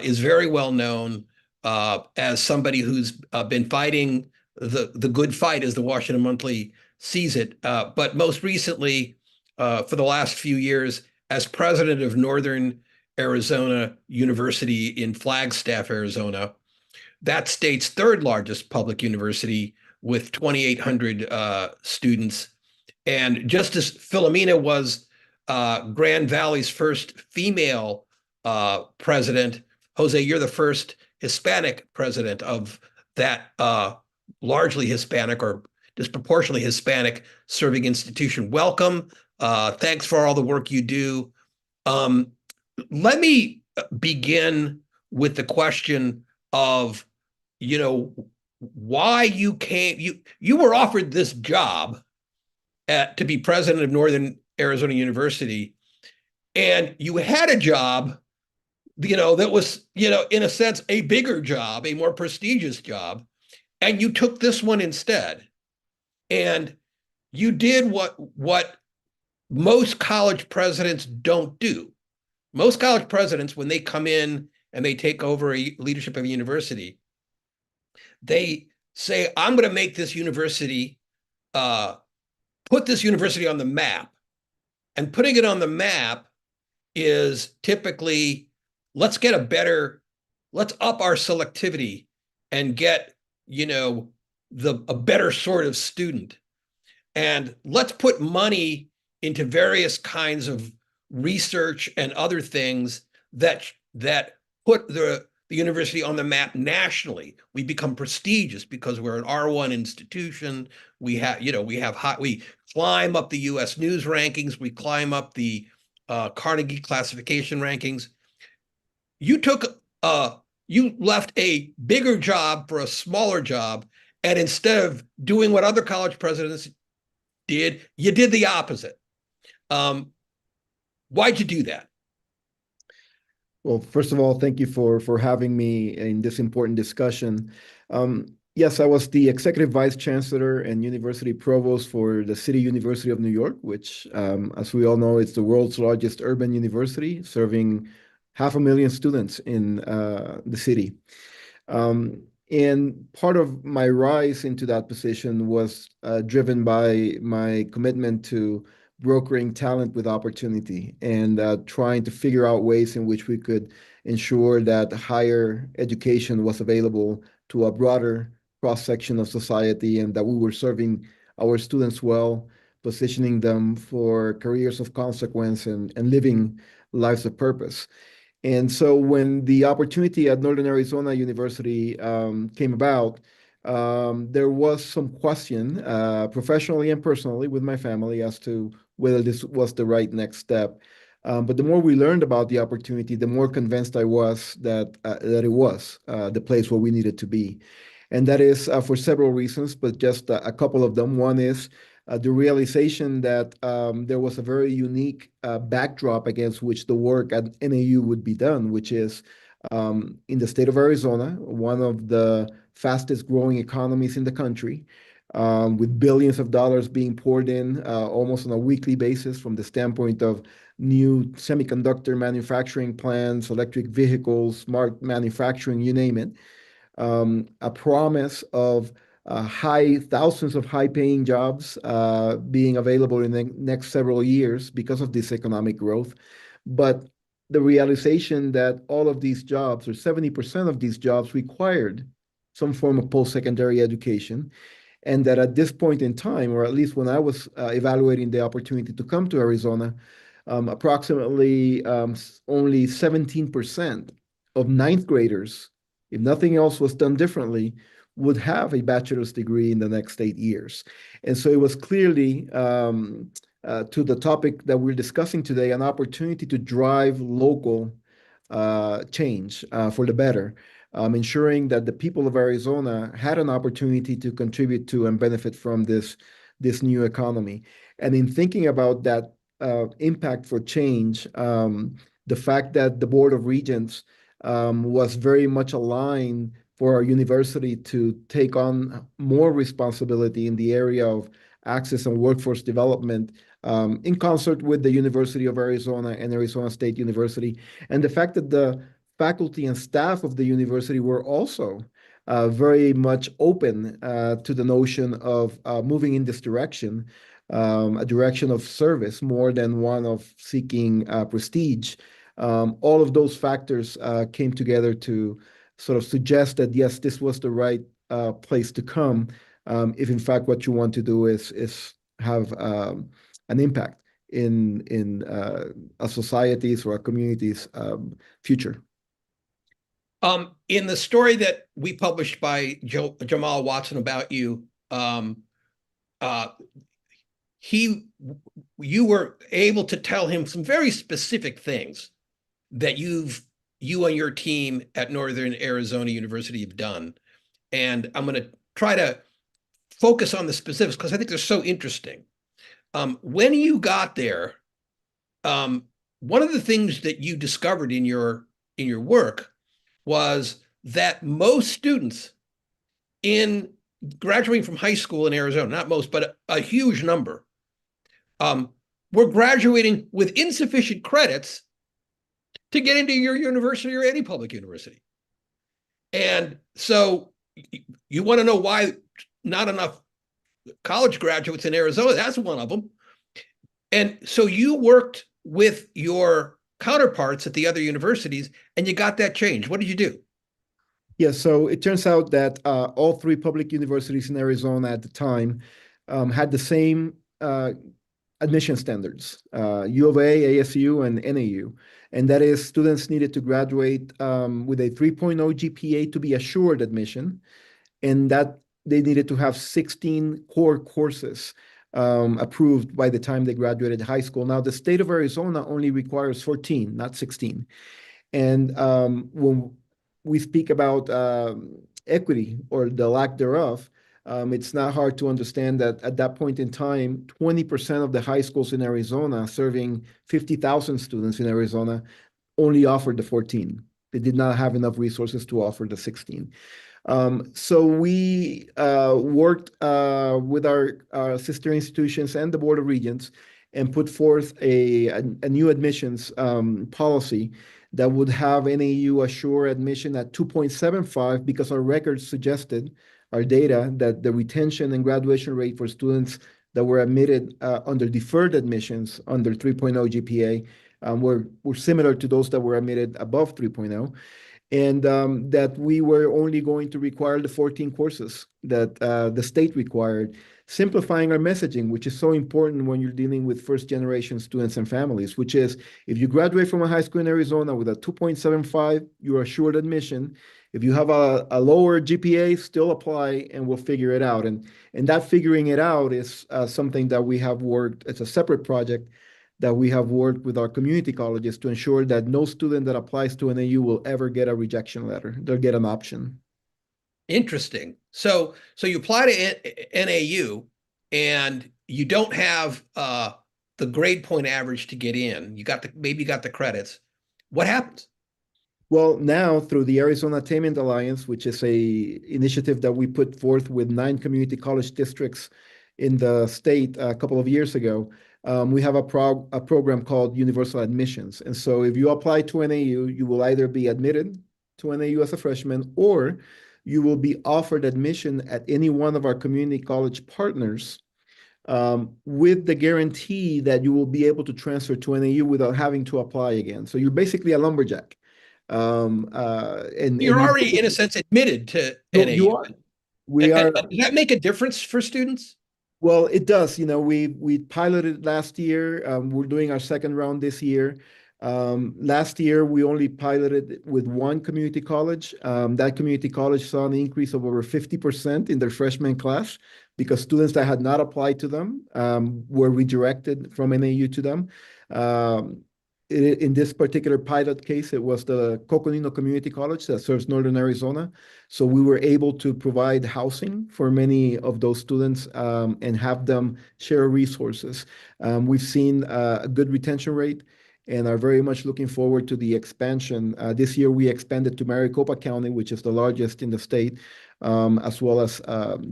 Speaker 3: is very well known as somebody who's been fighting the good fight, as the Washington Monthly sees it. But most recently, for the last few years, as president of Northern Arizona University in Flagstaff, Arizona, that state's third largest public university with 2,800 students. And Justice Filomena was Grand Valley's first female president. Jose, you're the first Hispanic president of that largely Hispanic or disproportionately Hispanic serving institution. Welcome. Thanks for all the work you do. Let me begin with the question of, you know, why you came, you were offered this job to be president of Northern Arizona University, and you had a job, you know, that was, you know, in a sense, a bigger job, a more prestigious job, and you took this one instead. And you did what most college presidents don't do. Most college presidents, when they come in and they take over a leadership of a university, they say, I'm going to make this university, put this university on the map. And putting it on the map is typically, let's get let's up our selectivity and get, you know, a better sort of student. And let's put money into various kinds of research and other things that put the university on the map nationally. We become prestigious because we're an R1 institution. We have, you know, we climb up the US News rankings. We climb up the Carnegie classification rankings. You left a bigger job for a smaller job. And instead of doing what other college presidents did, you did the opposite. Why'd you do that?
Speaker 6: Well, first of all, thank you for having me in this important discussion. Yes, I was the executive vice chancellor and university provost for the City University of New York, which, as we all know, is the world's largest urban university, serving 500,000 students in the city. And part of my rise into that position was driven by my commitment to brokering talent with opportunity and trying to figure out ways in which we could ensure that higher education was available to a broader cross-section of society and that we were serving our students well, positioning them for careers of consequence and living lives of purpose. And so when the opportunity at Northern Arizona University came about, there was some question, professionally and personally with my family, as to whether this was the right next step. But the more we learned about the opportunity, the more convinced I was that it was the place where we needed to be. And that is for several reasons, but just a couple of them. One is the realization that there was a very unique backdrop against which the work at NAU would be done, which is in the state of Arizona, one of the fastest growing economies in the country, with billions of dollars being poured in almost on a weekly basis from the standpoint of new semiconductor manufacturing plants, electric vehicles, smart manufacturing, you name it. A promise of thousands of high-paying jobs being available in the next several years because of this economic growth. But the realization that all of these jobs, or 70% of these jobs, required some form of post-secondary education, and that at this point in time, or at least when I was evaluating the opportunity to come to Arizona, approximately only 17% of ninth graders, if nothing else was done differently, would have a bachelor's degree in the next 8 years. And so it was clearly, to the topic that we're discussing today, an opportunity to drive local change for the better, ensuring that the people of Arizona had an opportunity to contribute to and benefit from this new economy. And in thinking about that impact for change, the fact that the Board of Regents was very much aligned for our university to take on more responsibility in the area of access and workforce development, in concert with the University of Arizona and Arizona State University. And the fact that the faculty and staff of the university were also very much open to the notion of moving in this direction, a direction of service more than one of seeking prestige. All of those factors came together to sort of suggest that, yes, this was the right place to come if, in fact, what you want to do is have an impact in a society's or a community's future.
Speaker 3: In the story that we published by Jamal Watson about you, you were able to tell him some very specific things that you've you and your team at Northern Arizona University have done. And I'm going to try to focus on the specifics because I think they're so interesting. When you got there, one of the things that you discovered in your work was that most students in graduating from high school in Arizona, not most, but a huge number, were graduating with insufficient credits to get into your university or any public university. And so you want to know why not enough college graduates in Arizona? That's one of them. And so you worked with your counterparts at the other universities and you got that changed. What did you do?
Speaker 6: Yeah, so it turns out that all three public universities in Arizona at the time had the same admission standards, U of A, ASU, and NAU. And that is students needed to graduate with a 3.0 GPA to be assured admission, and that they needed to have 16 core courses approved by the time they graduated high school. Now, the state of Arizona only requires 14, not 16. And when we speak about equity or the lack thereof, it's not hard to understand that at that point in time, 20% of the high schools in Arizona, serving 50,000 students in Arizona, only offered the 14. They did not have enough resources to offer the 16. So we worked with our sister institutions and the Board of Regents and put forth a new admissions policy that would have NAU assure admission at 2.75 because our records suggested, our data, that the retention and graduation rate for students that were admitted under deferred admissions under 3.0 GPA were similar to those that were admitted above 3.0. And that we were only going to require the 14 courses that the state required, simplifying our messaging, which is so important when you're dealing with first-generation students and families, which is if you graduate from a high school in Arizona with a 2.75, you're assured admission. If you have a lower GPA, still apply, and we'll figure it out. And that figuring it out is something that we have worked, it's a separate project that we have worked with our community colleges to ensure that no student that applies to NAU will ever get a rejection letter. They'll get an option.
Speaker 3: Interesting. So you apply to NAU and you don't have the grade point average to get in. Maybe you got the credits. What happens?
Speaker 6: Well, now through the Arizona Attainment Alliance, which is a initiative that we put forth with 9 community college districts in the state a couple of years ago, we have a program called Universal Admissions. And so if you apply to NAU, you will either be admitted to NAU as a freshman, or you will be offered admission at any one of our community college partners with the guarantee that you will be able to transfer to NAU without having to apply again. So you're basically a lumberjack.
Speaker 3: You're already, in a sense, admitted to NAU.
Speaker 6: You are. We are.
Speaker 3: Does that make a difference for students?
Speaker 6: Well, it does. You know, we piloted last year. We're doing our second round this year. Last year, we only piloted with one community college. That community college saw an increase of over 50% in their freshman class because students that had not applied to them were redirected from NAU to them. In this particular pilot case, it was the Coconino Community College that serves Northern Arizona. So we were able to provide housing for many of those students and have them share resources. We've seen a good retention rate and are very much looking forward to the expansion. This year, we expanded to Maricopa County, which is the largest in the state, as well as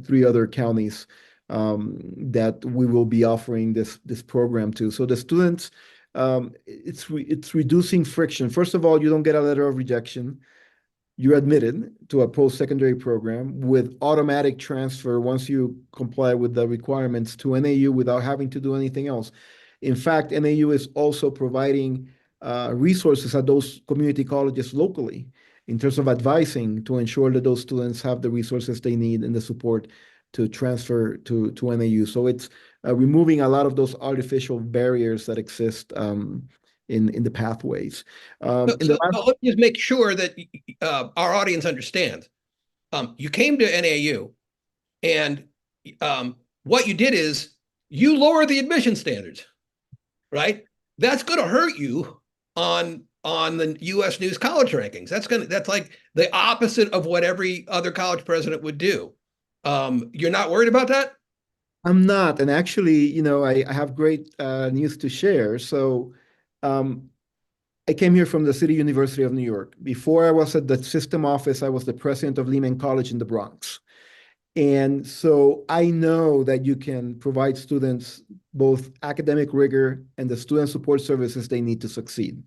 Speaker 6: 3 other counties that we will be offering this program to. So the students, it's reducing friction. First of all, you don't get a letter of rejection. You're admitted to a post-secondary program with automatic transfer once you comply with the requirements to NAU without having to do anything else. In fact, NAU is also providing resources at those community colleges locally in terms of advising to ensure that those students have the resources they need and the support to transfer to NAU. So it's removing a lot of those artificial barriers that exist in the pathways.
Speaker 3: Let me just make sure that our audience understands. You came to NAU, and what you did is you lower the admission standards, right? That's going to hurt you on on the U.S. News College rankings. That's like the opposite of what every other college president would do. You're not worried about that?
Speaker 6: I'm not, and actually, I have great news to share. So, um, I came here from the City University of New York. Before I was at the system office, I was the president of Lehman College in the Bronx. And so I know that you can provide students both academic rigor and the student support services they need to succeed.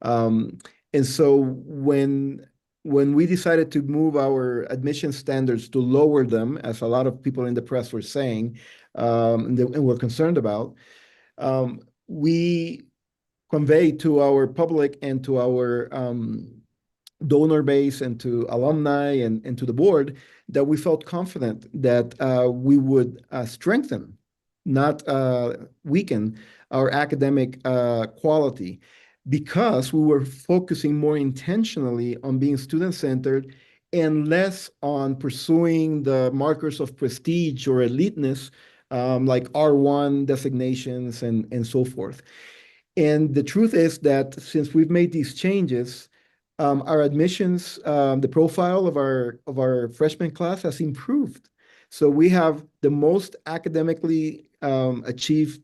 Speaker 6: Um, and so when we decided to move our admission standards to lower them, as a lot of people in the press were saying, and were concerned about, we conveyed to our public and to our donor base and to alumni and to the board that we felt confident that we would strengthen, not weaken, our academic quality because we were focusing more intentionally on being student-centered and less on pursuing the markers of prestige or eliteness like R1 designations and so forth. And the truth is that since we've made these changes, our admissions, the profile of our freshman class has improved. So we have the most academically achieved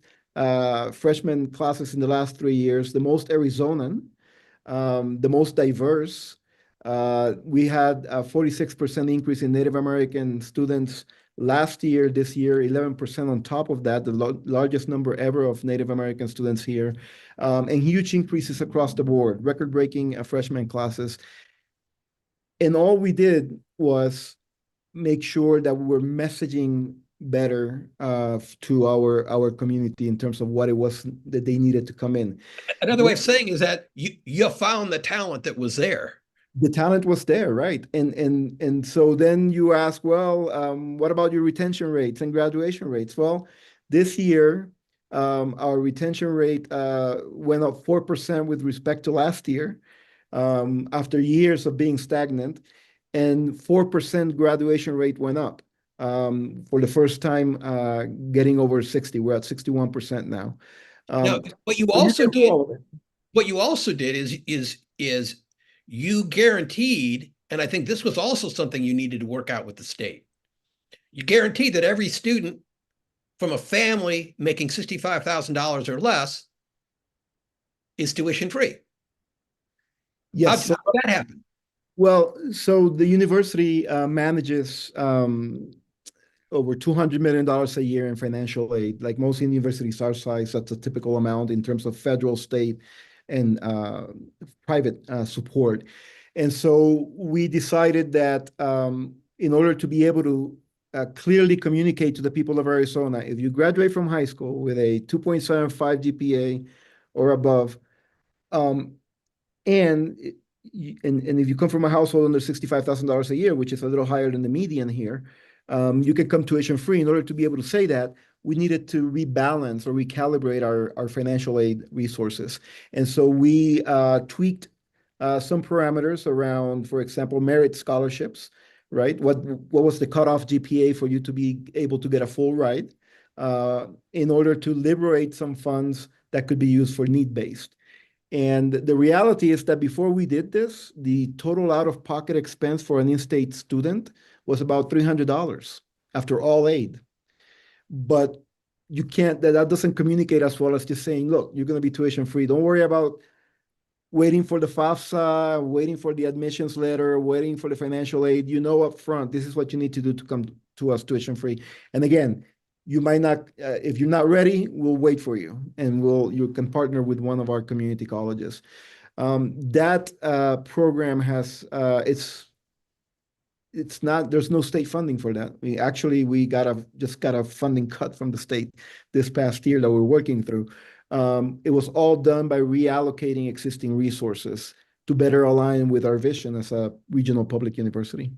Speaker 6: freshman classes in the last 3 years, the most Arizonan, the most diverse. We had a 46% increase in Native American students last year, this year, 11% on top of that, the largest number ever of Native American students here, and huge increases across the board, record-breaking freshman classes. And all we did was make sure that we were messaging better to our community in terms of what it was that they needed to come in.
Speaker 3: Another way of saying is that you found the talent that was there.
Speaker 6: The talent was there, right? And so then you ask, well, what about your retention rates and graduation rates? Well, this year, our retention rate went up 4% with respect to last year, after years of being stagnant, and 4% graduation rate went up for the first time, getting over 60. We're at 61% now.
Speaker 3: Now, what you
Speaker 6: So you
Speaker 3: also
Speaker 6: can
Speaker 3: did,
Speaker 6: follow it.
Speaker 3: what you also did is you guaranteed, and I think this was also something you needed to work out with the state. You guaranteed that every student from a family making $65,000 or less is tuition free.
Speaker 6: Yes.
Speaker 3: How did that happen?
Speaker 6: Well, so the university manages over $200 million a year in financial aid. Like most universities our size, that's a typical amount in terms of federal, state, and private support. And so we decided that in order to be able to clearly communicate to the people of Arizona, if you graduate from high school with a 2.75 GPA or above, um, and and if you come from a household under $65,000 a year, which is a little higher than the median here, you can come tuition free. In order to be able to say that, we needed to rebalance or recalibrate our financial aid resources. And so we tweaked some parameters around, for example, merit scholarships, right? What was the cutoff GPA for you to be able to get a full ride in order to liberate some funds that could be used for need-based. And the reality is that before we did this, the total out-of-pocket expense for an in-state student was about $300 after all aid. But you can't, that doesn't communicate as well as just saying, look, you're going to be tuition free. Don't worry about waiting for the FAFSA, waiting for the admissions letter, waiting for the financial aid. You know up front, this is what you need to do to come to us tuition free. And again, you might not, if you're not ready, we'll wait for you, and you can partner with one of our community colleges. That program has it's not, there's no state funding for that. We just got a funding cut from the state this past year that we're working through. It was all done by reallocating existing resources to better align with our vision as a regional public university.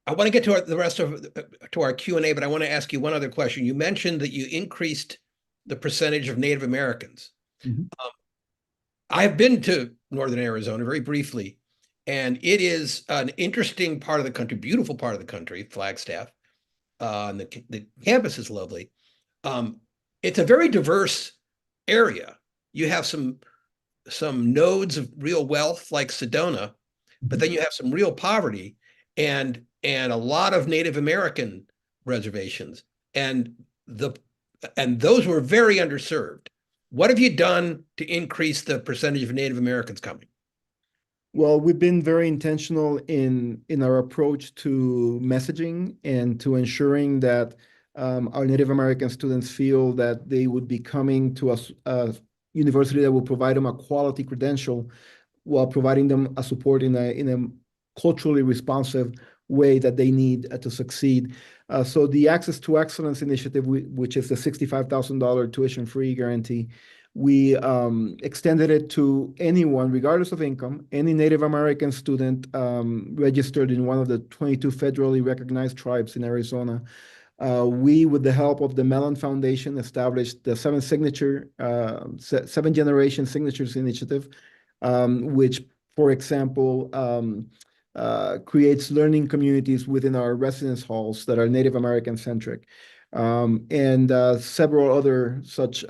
Speaker 3: I want to get to the rest of our Q&A, but I want to ask you one other question. You mentioned that you increased the percentage of Native Americans.
Speaker 6: Mhm.
Speaker 3: I've been to Northern Arizona very briefly, and it is an interesting part of the country, beautiful part of the country, Flagstaff. And the campus is lovely. It's a very diverse area. You have some some nodes of real wealth like Sedona, but then you have some real poverty and a lot of Native American reservations, and those were very underserved. What have you done to increase the percentage of Native Americans coming?
Speaker 6: Well, we've been very intentional in our approach to messaging and to ensuring that our Native American students feel that they would be coming to a university that will provide them a quality credential while providing them a support in a culturally responsive way that they need to succeed. So the Access to Excellence initiative, which is the $65,000 tuition-free guarantee, we extended it to anyone, regardless of income, any Native American student registered in one of the 22 federally recognized tribes in Arizona. We, with the help of the Mellon Foundation, established the Seven Generation Signatures Initiative, which, for example, creates learning communities within our residence halls that are Native American centric, and several other such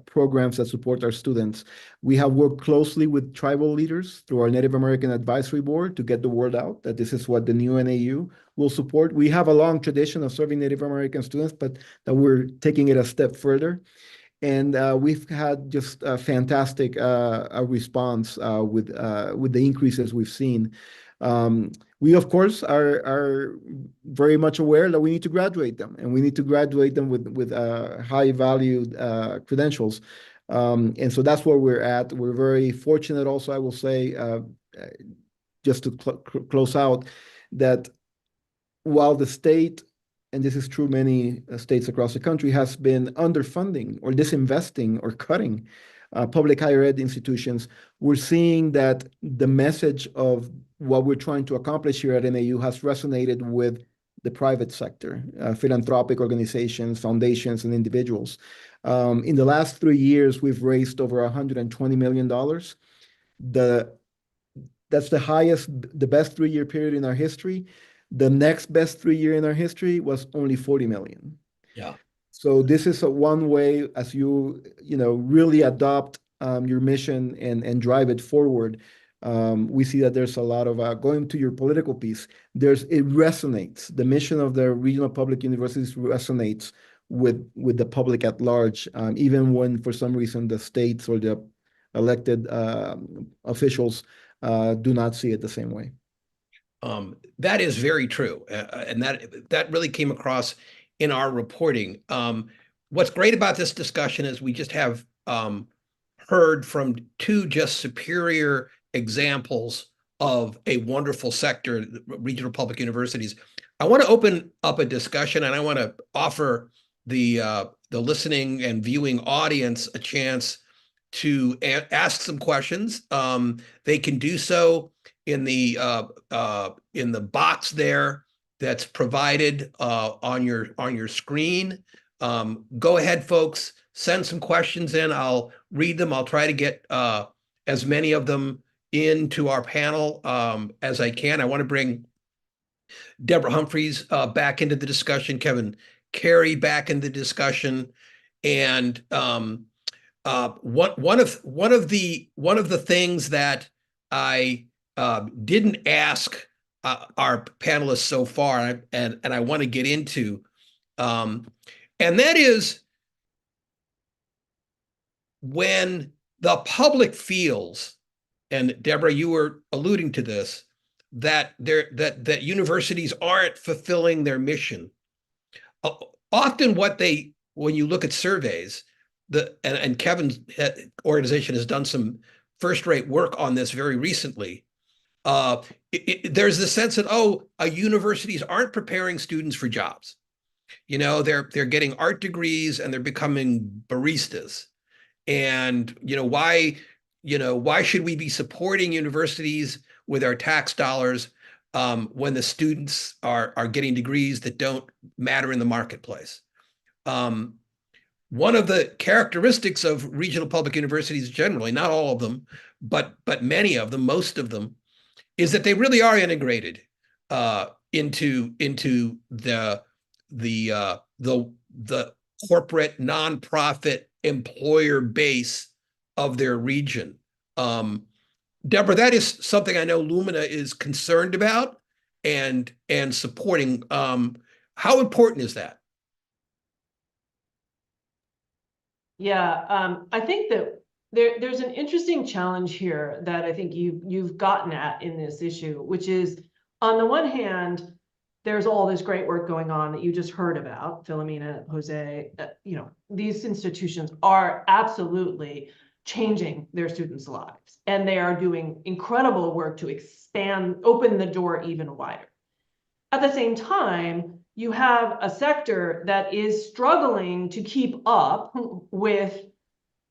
Speaker 6: programs that support our students. We have worked closely with tribal leaders through our Native American Advisory Board to get the word out that this is what the new NAU will support. We have a long tradition of serving Native American students, but that we're taking it a step further. And we've had just a fantastic response with the increases we've seen. We, of course, are very much aware that we need to graduate them, and we need to graduate them with high-valued credentials. And so that's where we're at. We're very fortunate also, I will say, just to close out, that while the state, and this is true many states across the country, has been underfunding or disinvesting or cutting public higher ed institutions, we're seeing that the message of what we're trying to accomplish here at NAU has resonated with the private sector, philanthropic organizations, foundations, and individuals. In the last 3 years, we've raised over $120 million. That's the highest, the best 3-year period in our history. The next best 3-year in our history was only 40 million.
Speaker 3: Yeah.
Speaker 6: So this is one way, as you really adopt your mission and drive it forward. We see that there's a lot of going to your political piece. It resonates. The mission of the regional public universities resonates with the public at large, even when for some reason the states or the elected officials do not see it the same way.
Speaker 3: That is very true, and that really came across in our reporting. What's great about this discussion is we just have heard from two just superior examples of a wonderful sector, regional public universities. I want to open up a discussion, and I want to offer the listening and viewing audience a chance to ask some questions. They can do so in the box there that's provided on your screen. Go ahead, folks. Send some questions in. I'll read them. I'll try to get as many of them into our panel as I can. I want to bring Deborah Humphreys back into the discussion, Kevin Carey back in the discussion, and one of the things that I didn't ask our panelists so far, and I want to get into, and that is when the public feels, and Deborah, you were alluding to this, that universities aren't fulfilling their mission. Often when you look at surveys, and Kevin's organization has done some first-rate work on this very recently, there's the sense that, universities aren't preparing students for jobs. They're getting art degrees and they're becoming baristas. And why should we be supporting universities with our tax dollars when the students are getting degrees that don't matter in the marketplace? One of the characteristics of regional public universities generally, not all of them, but many of them, most of them, is that they really are integrated into the corporate nonprofit employer base of their region. Deborah, that is something I know Lumina is concerned about and supporting. How important is that?
Speaker 2: Yeah, I think that there's an interesting challenge here that I think you've gotten at in this issue, which is on the one hand, there's all this great work going on that you just heard about, Philomena, Jose, these institutions are absolutely changing their students' lives, and they are doing incredible work to open the door even wider. At the same time, you have a sector that is struggling to keep up with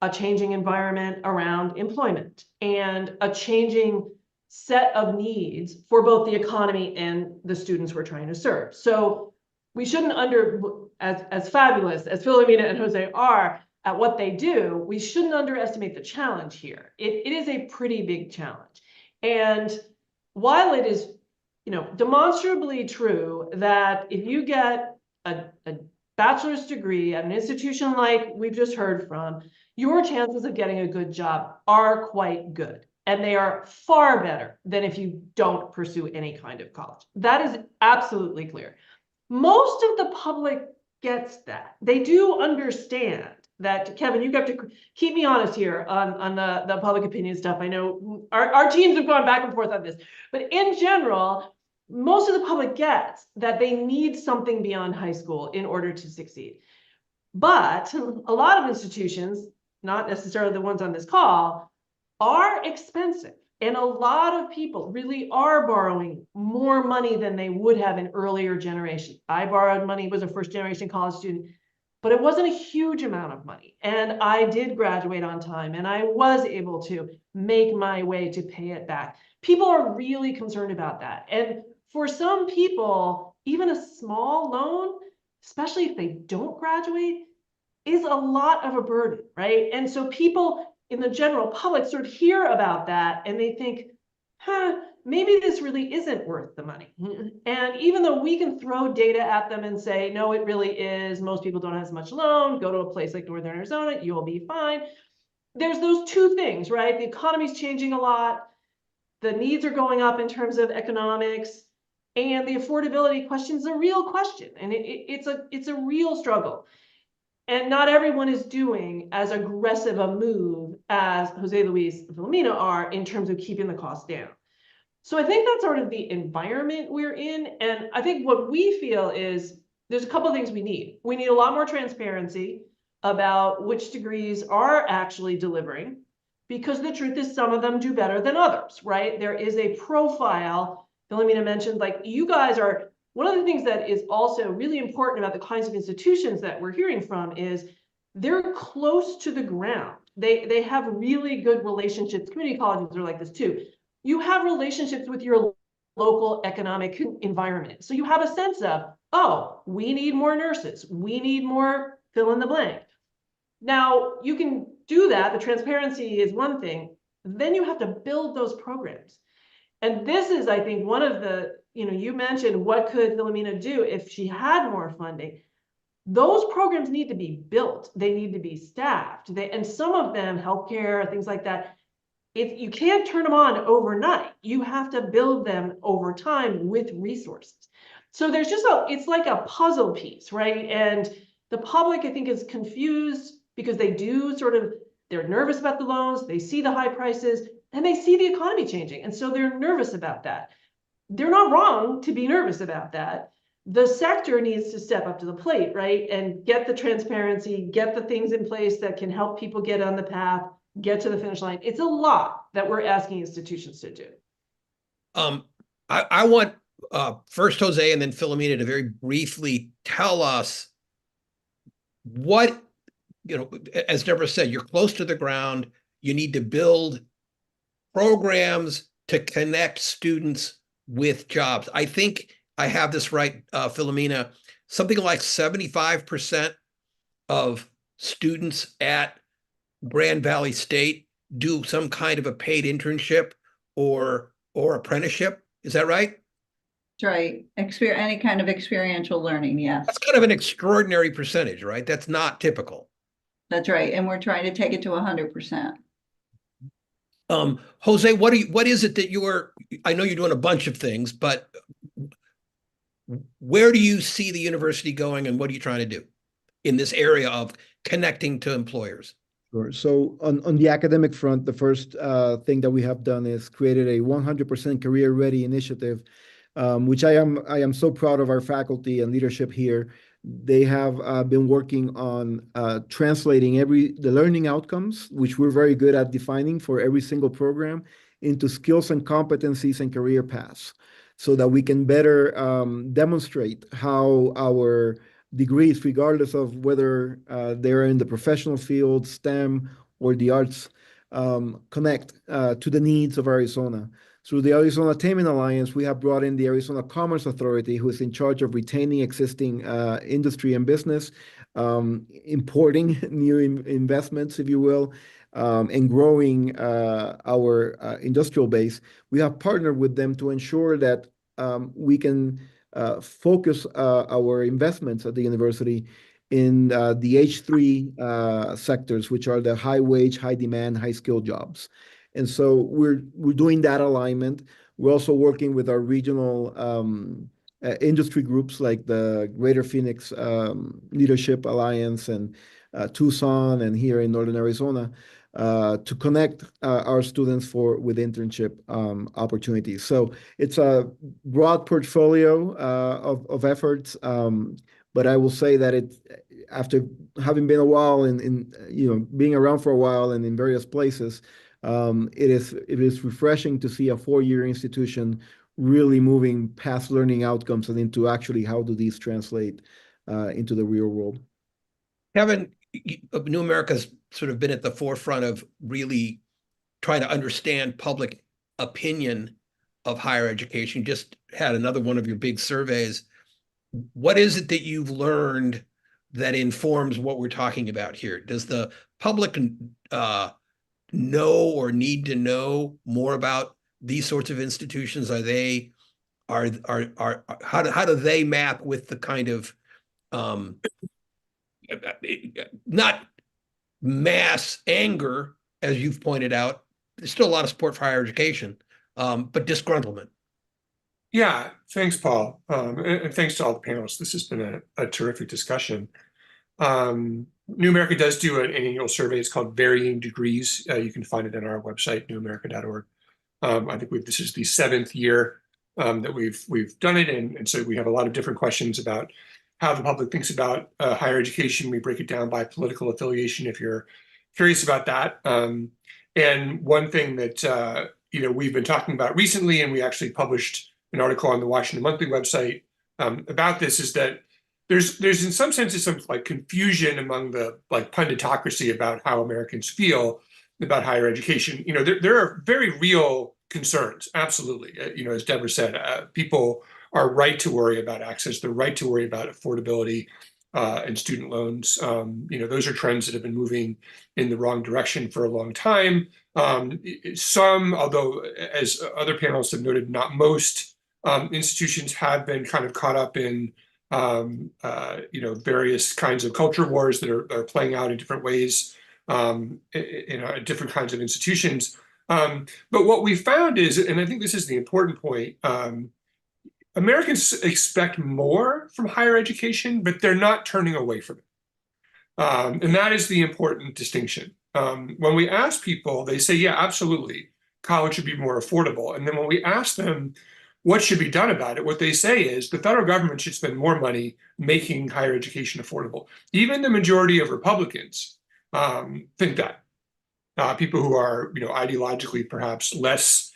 Speaker 2: a changing environment around employment and a changing set of needs for both the economy and the students we're trying to serve. So we shouldn't as fabulous as Philomena and Jose are at what they do, we shouldn't underestimate the challenge here. It is a pretty big challenge. And while it is demonstrably true that if you get a bachelor's degree at an institution like we've just heard from, your chances of getting a good job are quite good. And they are far better than if you don't pursue any kind of college. That is absolutely clear. Most of the public gets that. They do understand that. Kevin, you have to keep me honest here on the public opinion stuff. I know our teams have gone back and forth on this, but in general, most of the public gets that they need something beyond high school in order to succeed. But a lot of institutions, not necessarily the ones on this call, are expensive. And a lot of people really are borrowing more money than they would have in earlier generations. I borrowed money, was a first generation college student, but it wasn't a huge amount of money. And I did graduate on time and I was able to make my way to pay it back. People are really concerned about that. And for some people, even a small loan, especially if they don't graduate, is a lot of a burden, right? And so people in the general public sort of hear about that and they think, maybe this really isn't worth the money. And even though we can throw data at them and say, no, it really is, most people don't have as much loan, go to a place like Northern Arizona, you'll be fine. There's those two things, right? The economy's changing a lot. The needs are going up in terms of economics, and the affordability question is a real question. And it's a real struggle. And not everyone is doing as aggressive a move as Jose Luis and Philomena are in terms of keeping the cost down. So I think that's sort of the environment we're in. And I think what we feel is there's a couple of things we need. We need a lot more transparency about which degrees are actually delivering, because the truth is some of them do better than others, right? There is a profile. Philomena mentioned, like, you guys are, one of the things that is also really important about the kinds of institutions that we're hearing from is they're close to the ground. They have really good relationships. Community colleges are like this too. You have relationships with your local economic environment. So you have a sense of, oh, we need more nurses. We need more fill in the blank. Now, you can do that. The transparency is one thing. Then you have to build those programs. And this is, I think, one of the, you mentioned what could Philomena do if she had more funding. Those programs need to be built. They need to be staffed. And some of them, healthcare, things like that, you can't turn them on overnight. You have to build them over time with resources. So there's just it's like a puzzle piece, right? And the public, I think, is confused because they're nervous about the loans, they see the high prices, and they see the economy changing. And so they're nervous about that. They're not wrong to be nervous about that. The sector needs to step up to the plate, right? And get the transparency, get the things in place that can help people get on the path, get to the finish line. It's a lot that we're asking institutions to do.
Speaker 3: I want first Jose and then Philomena to very briefly tell us what, as Deborah said, you're close to the ground. You need to build programs to connect students with jobs. I think I have this right, Philomena, something like 75% of students at Grand Valley State do some kind of a paid internship or apprenticeship. Is that right?
Speaker 5: That's right. Any kind of experiential learning, yes.
Speaker 3: That's kind of an extraordinary percentage, right? That's not typical.
Speaker 5: That's right. And we're trying to take it to 100%.
Speaker 3: Jose, what is it that I know you're doing a bunch of things, but where do you see the university going and what are you trying to do in this area of connecting to employers?
Speaker 6: Sure. So on the academic front, the first thing that we have done is created a 100% career ready initiative, which I am so proud of our faculty and leadership here. They have been working on translating the learning outcomes, which we're very good at defining for every single program, into skills and competencies and career paths, so that we can better demonstrate how our degrees, regardless of whether they're in the professional field, STEM, or the arts, connect to the needs of Arizona. Through the Arizona Attainment Alliance, we have brought in the Arizona Commerce Authority, who is in charge of retaining existing industry and business, importing new investments, if you will, and growing our industrial base. We have partnered with them to ensure that we can focus our investments at the university in the H3 sectors, which are the high wage, high demand, high skill jobs. And so we're doing that alignment. We're also working with our regional industry groups like the Greater Phoenix Leadership Alliance and Tucson and here in Northern Arizona to connect our students with internship opportunities. So it's a broad portfolio of efforts, but I will say that after having been a while being around for a while and in various places, it is refreshing to see a 4-year institution really moving past learning outcomes and into actually how do these translate into the real world.
Speaker 3: Kevin, New America's sort of been at the forefront of really trying to understand public opinion of higher education. Just had another one of your big surveys. What is it that you've learned that informs what we're talking about here? Does the public know or need to know more about these sorts of institutions? How do they map with the kind of not mass anger, as you've pointed out? There's still a lot of support for higher education, but disgruntlement.
Speaker 1: Yeah, thanks, Paul. And thanks to all the panelists. This has been a terrific discussion. New America does do an annual survey. It's called Varying Degrees. You can find it on our website, newamerica.org. I think this is the 7th year that we've done it, and so we have a lot of different questions about how the public thinks about higher education. We break it down by political affiliation if you're curious about that. And one thing that we've been talking about recently, and we actually published an article on the Washington Monthly website about this, is that there's in some senses some like confusion among the like punditocracy about how Americans feel about higher education. There are very real concerns, absolutely. As Deborah said, people are right to worry about access. They're right to worry about affordability and student loans. Those are trends that have been moving in the wrong direction for a long time. Some, although as other panelists have noted, not most institutions have been kind of caught up in various kinds of culture wars that are playing out in different ways in different kinds of institutions. But what we found is, and I think this is the important point, Americans expect more from higher education, but they're not turning away from it. And that is the important distinction. When we ask people, they say, yeah, absolutely, college should be more affordable. And then when we ask them what should be done about it, what they say is the federal government should spend more money making higher education affordable. Even the majority of Republicans think that. People who are, ideologically perhaps less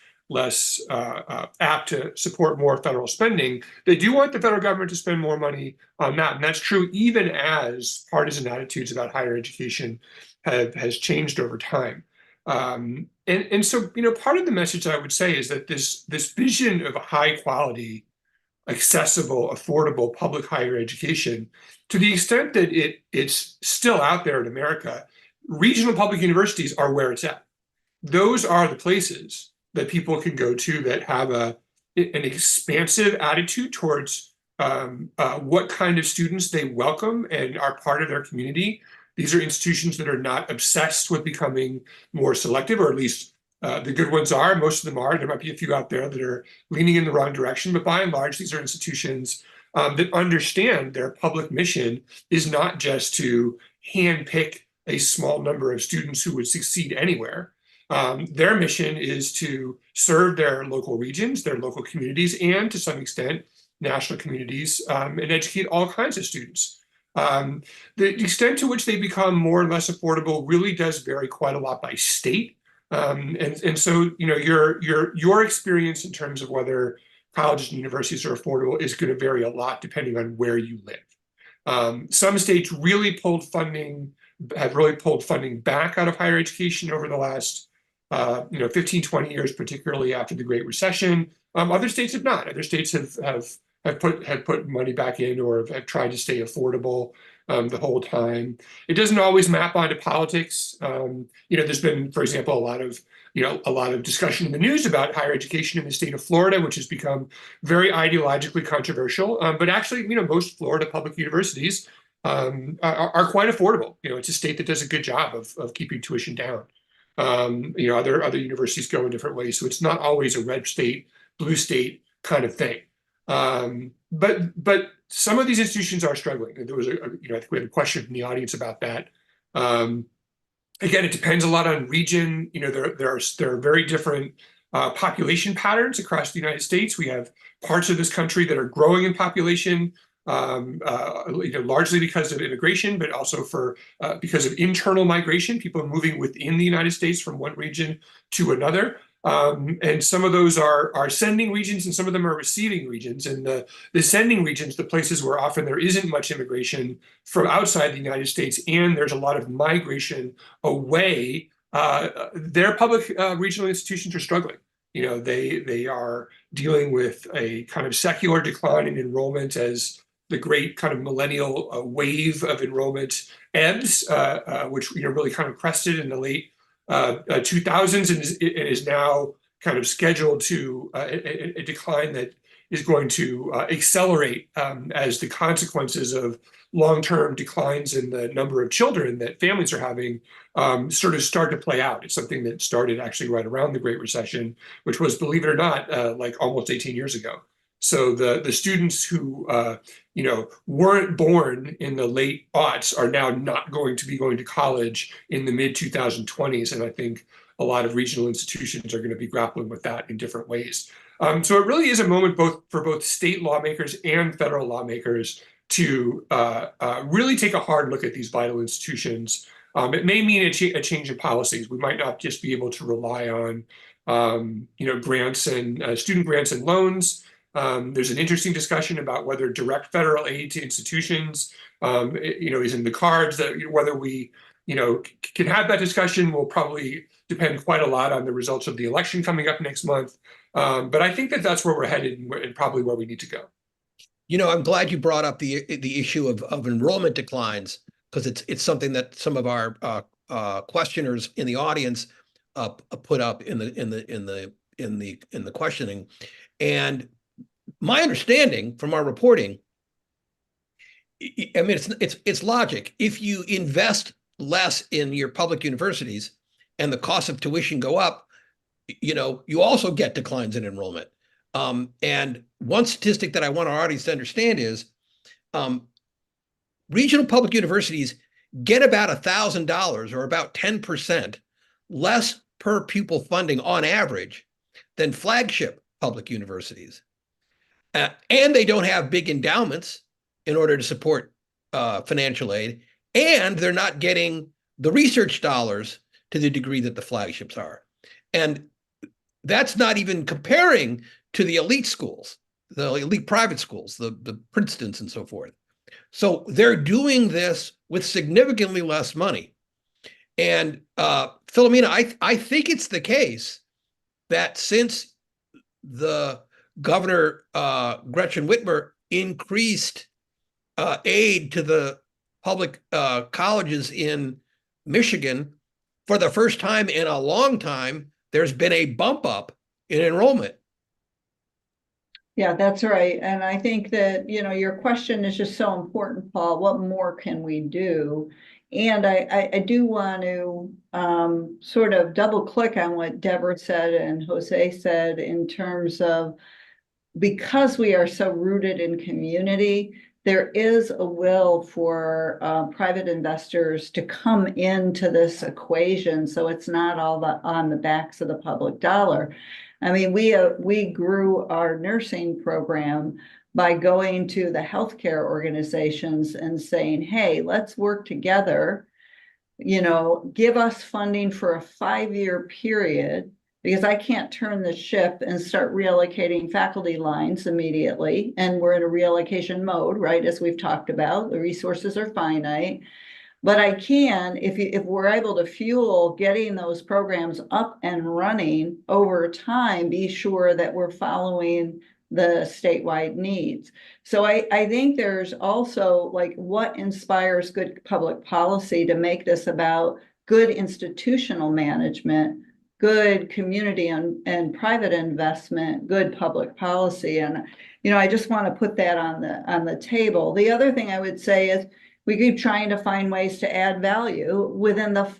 Speaker 1: apt to support more federal spending, they do want the federal government to spend more money on that. And that's true even as partisan attitudes about higher education has changed over time. And so, part of the message I would say is that this vision of a high quality, accessible, affordable public higher education, to the extent that it's still out there in America, regional public universities are where it's at. Those are the places that people can go to that have an expansive attitude towards what kind of students they welcome and are part of their community. These are institutions that are not obsessed with becoming more selective, or at least The good ones are, most of them are, there might be a few out there that are leaning in the wrong direction, but by and large, these are institutions that understand their public mission is not just to handpick a small number of students who would succeed anywhere. Their mission is to serve their local regions, their local communities, and to some extent, national communities, and educate all kinds of students. The extent to which they become more or less affordable really does vary quite a lot by state. And so, you know, your experience in terms of whether colleges and universities are affordable is going to vary a lot depending on where you live. Some states really have really pulled funding back out of higher education over the last 15, 20 years, particularly after the Great Recession. Other states have not. Other states have put money back in or have tried to stay affordable the whole time. It doesn't always map onto politics. There's been, for example, a lot of discussion in the news about higher education in the state of Florida, which has become very ideologically controversial. But actually, most Florida public universities are quite affordable. It's a state that does a good job of keeping tuition down. Other universities go in different ways, so it's not always a red state, blue state kind of thing. But some of these institutions are struggling. There was I think we had a question from the audience about that. Again, it depends a lot on region. There are very different population patterns across the United States. We have parts of this country that are growing in population, largely because of immigration, but also because of internal migration, people moving within the United States from one region to another. And some of those are sending regions and some of them are receiving regions. And the sending regions, the places where often there isn't much immigration from outside the United States and there's a lot of migration away, their public regional institutions are struggling. They are dealing with a kind of secular decline in enrollment as the great kind of millennial wave of enrollment ebbs, which really kind of crested in the late 2000s and is now kind of scheduled to a decline that is going to accelerate as the consequences of long-term declines in the number of children that families are having sort of start to play out. It's something that started actually right around the Great Recession, which was, believe it or not, like almost 18 years ago. So the students who weren't born in the late aughts are now not going to be going to college in the mid 2020s, and I think a lot of regional institutions are going to be grappling with that in different ways. So it really is a moment for both state lawmakers and federal lawmakers to really take a hard look at these vital institutions. It may mean a change in policies. We might not just be able to rely on grants and student grants and loans. There's an interesting discussion about whether direct federal aid to institutions, is in the cards. That whether we, can have that discussion will probably depend quite a lot on the results of the election coming up next month. But I think that's where we're headed and probably where we need to go.
Speaker 3: I'm glad you brought up the issue of enrollment declines because it's something that some of our questioners in the audience put up in the questioning, and my understanding from our reporting, I mean, it's logic. If you invest less in your public universities and the cost of tuition go up, you also get declines in enrollment. And one statistic that I want our audience to understand is regional public universities get about $1,000 or about 10% less per pupil funding on average than flagship public universities. And they don't have big endowments in order to support financial aid, and they're not getting the research dollars to the degree that the flagships are. And that's not even comparing to the elite schools, the elite private schools, the Princetons and so forth. So they're doing this with significantly less money. And Philomena, I think it's the case that since the Governor Gretchen Whitmer increased aid to the public colleges in Michigan, for the first time in a long time, there's been a bump up in enrollment.
Speaker 5: Yeah, that's right. And I think that, your question is just so important, Paul. What more can we do? And I do want to sort of double click on what Deborah said and Jose said in terms of, because we are so rooted in community, there is a will for private investors to come into this equation, so it's not all on the backs of the public dollar. I mean, we grew our nursing program by going to the healthcare organizations and saying, hey, let's work together, give us funding for a 5-year period, because I can't turn the ship and start reallocating faculty lines immediately. And we're in a reallocation mode, right? As we've talked about, the resources are finite. But I can, if we're able to fuel getting those programs up and running over time, be sure that we're following the statewide needs. So I think there's also like, what inspires good public policy to make this about good institutional management, good community and private investment, good public policy. And, I just want to put that on the table. The other thing I would say is, we keep trying to find ways to add value within the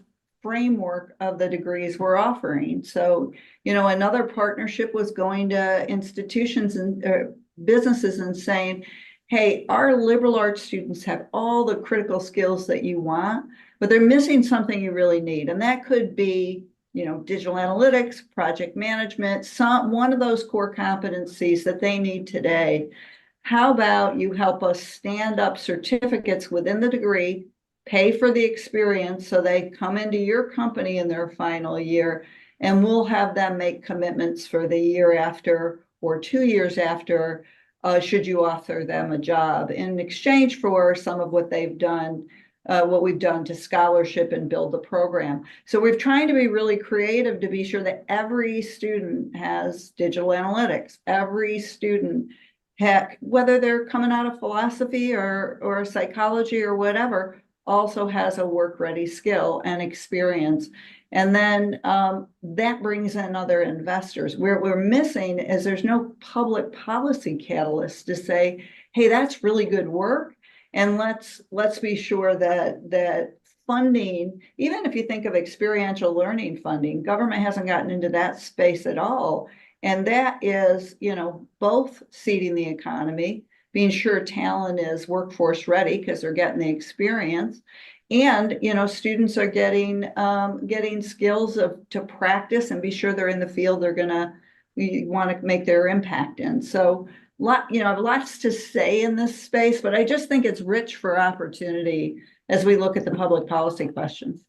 Speaker 5: framework of the degrees we're offering. So, another partnership was going to institutions and businesses and saying, hey, our liberal arts students have all the critical skills that you want, but they're missing something you really need. And that could be, digital analytics, project management, one of those core competencies that they need today. How about you help us stand up certificates within the degree, pay for the experience so they come into your company in their final year, and we'll have them make commitments for the year after or 2 years after, should you offer them a job in exchange for some of what they've done, what we've done to scholarship and build the program. So we're trying to be really creative to be sure that every student has digital analytics, every student, heck, whether they're coming out of philosophy or psychology or whatever, also has a work-ready skill and experience. And then that brings in other investors. Where we're missing is there's no public policy catalyst to say, hey, that's really good work. And let's be sure that funding, even if you think of experiential learning funding, government hasn't gotten into that space at all. And that is, both seeding the economy, being sure talent is workforce ready because they're getting the experience, and students are getting skills to practice and be sure they're in the field they're gonna want to make their impact in. So lots to say in this space, but I just think it's rich for opportunity as we look at the public policy questions.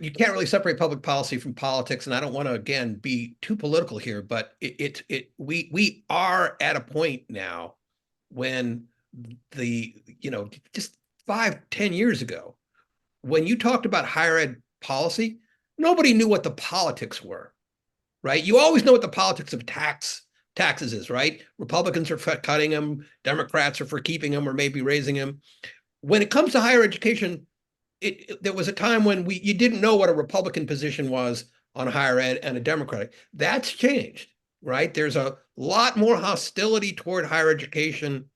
Speaker 3: You can't really separate public policy from politics, and I don't want to again be too political here, but we are at a point now when just 5-10 years ago, when you talked about higher ed policy, nobody knew what the politics were, right? You always know what the politics of taxes is, right? Republicans are for cutting them, Democrats are for keeping them or maybe raising them. When it comes to higher education, there was a time when you didn't know what a Republican position was on higher ed and a Democratic. That's changed, right? There's a lot more hostility toward higher education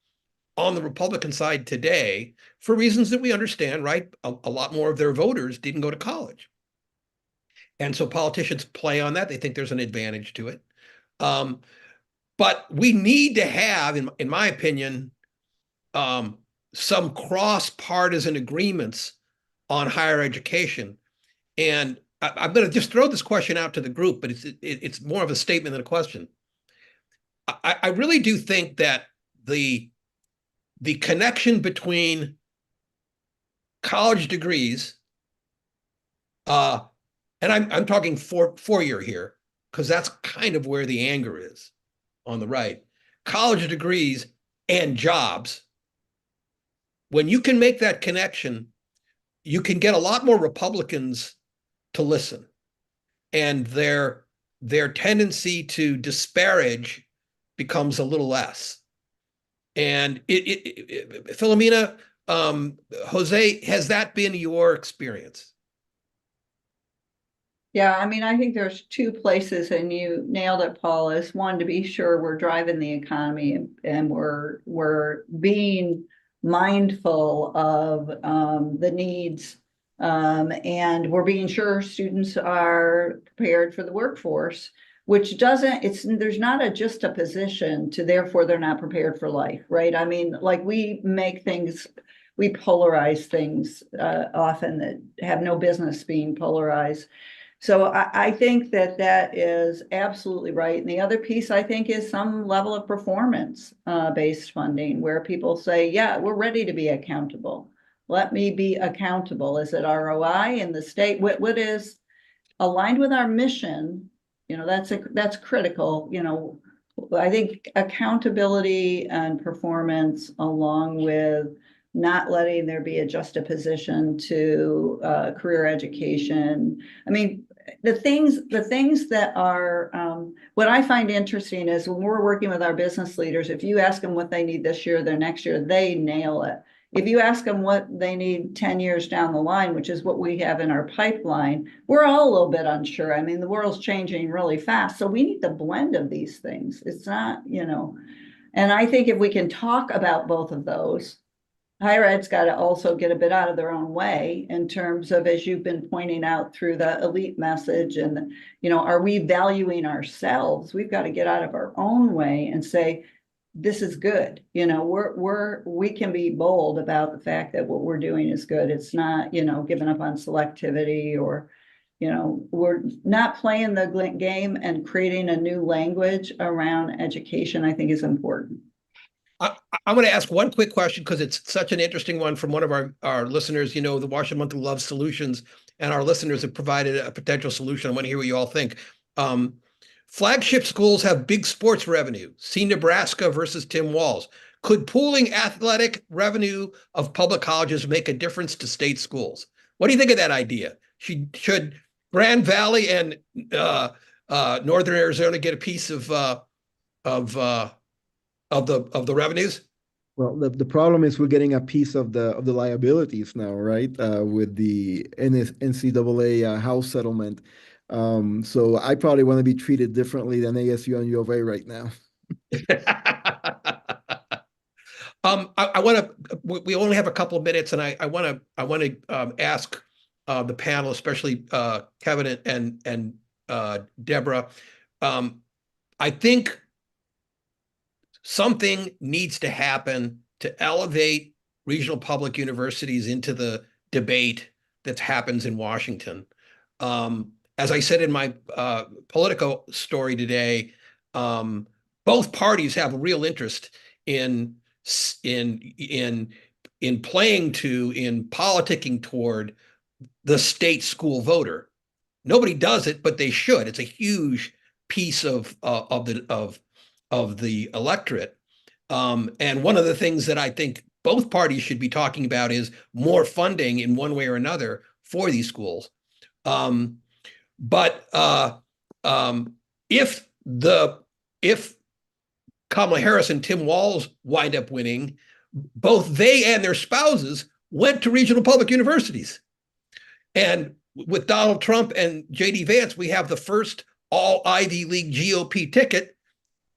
Speaker 3: on the Republican side today for reasons that we understand, right? A lot more of their voters didn't go to college. And so politicians play on that. They think there's an advantage to it. But we need to have, in my opinion, some cross-partisan agreements on higher education. And I'm going to just throw this question out to the group, but it's more of a statement than a question. I really do think that the connection between college degrees, and I'm talking four-year here, because that's kind of where the anger is on the right, college degrees and jobs. When you can make that connection, you can get a lot more Republicans to listen, and their tendency to disparage becomes a little less. And Philomena, Jose, has that been your experience?
Speaker 5: Yeah, I mean, I think there's two places, and you nailed it, Paul, is one, to be sure we're driving the economy and we're being mindful of the needs, and we're being sure students are prepared for the workforce, which doesn't, there's not just a position to therefore they're not prepared for life, right? I mean, like we polarize things often that have no business being polarized. So I think that is absolutely right. And the other piece I think is some level of performance based funding where people say, yeah, we're ready to be accountable. Let me be accountable. Is it ROI in the state? What is aligned with our mission? You know, that's critical. You know, I think accountability and performance along with not letting there be a juxtaposition to career education. I mean, the things that are what I find interesting is when we're working with our business leaders, if you ask them what they need this year, their next year, they nail it. If you ask them what they need 10 years down the line, which is what we have in our pipeline, we're all a little bit unsure. I mean, the world's changing really fast. So we need the blend of these things. It's not, you know, and I think if we can talk about both of those, higher ed's got to also get a bit out of their own way in terms of, as you've been pointing out through the elite message and, you know, are we valuing ourselves? We've got to get out of our own way and say, this is good. You know, we can be bold about the fact that what we're doing is good. It's not, you know, giving up on selectivity or, you know, we're not playing the game, and creating a new language around education, I think is important.
Speaker 3: I'm going to ask one quick question because it's such an interesting one from one of our listeners. You know, the Washington Monthly loves solutions, and our listeners have provided a potential solution. I want to hear what you all think. Flagship schools have big sports revenue. See Nebraska versus Tim Walz. Could pooling athletic revenue of public colleges make a difference to state schools? What do you think of that idea? Should Grand Valley and Northern Arizona get a piece of the revenues?
Speaker 6: Well, the problem is we're getting a piece of the liabilities now, right? With the NCAA House settlement. So I probably want to be treated differently than ASU and U of A right now.
Speaker 3: I want to. We only have a couple of minutes, and I want to ask the panel, especially Kevin and Deborah. I think something needs to happen to elevate regional public universities into the debate that happens in Washington. As I said in my Politico story today, both parties have a real interest in politicking toward the state school voter. Nobody does it, but they should. It's a huge piece of the electorate. And one of the things that I think both parties should be talking about is more funding in one way or another for these schools. But if Kamala Harris and Tim Walz wind up winning, both they and their spouses went to regional public universities. And with Donald Trump and J.D. Vance, we have the first all Ivy League GOP ticket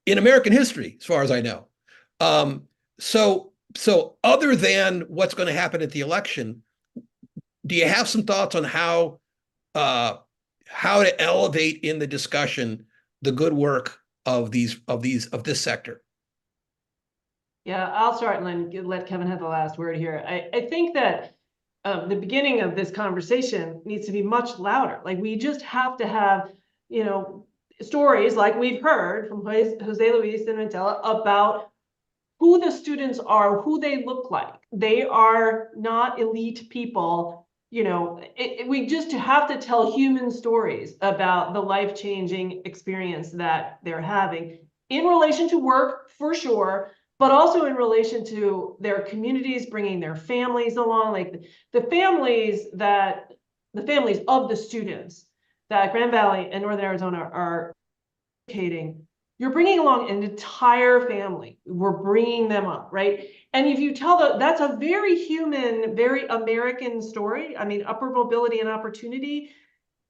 Speaker 3: in American history, as far as I know. So other than what's going to happen at the election, do you have some thoughts on how to elevate in the discussion the good work of this sector?
Speaker 2: Yeah, I'll start and then let Kevin have the last word here. I think that the beginning of this conversation needs to be much louder. Like we just have to have, you know, stories like we've heard from Jose Luis and Mantella about who the students are, who they look like. They are not elite people. You know, we just have to tell human stories about the life-changing experience that they're having in relation to work, for sure, but also in relation to their communities, bringing their families along, like the families of the students that Grand Valley and Northern Arizona are educating. You're bringing along an entire family. We're bringing them up, right? And if you tell that's a very human, very American story. I mean, upward mobility and opportunity,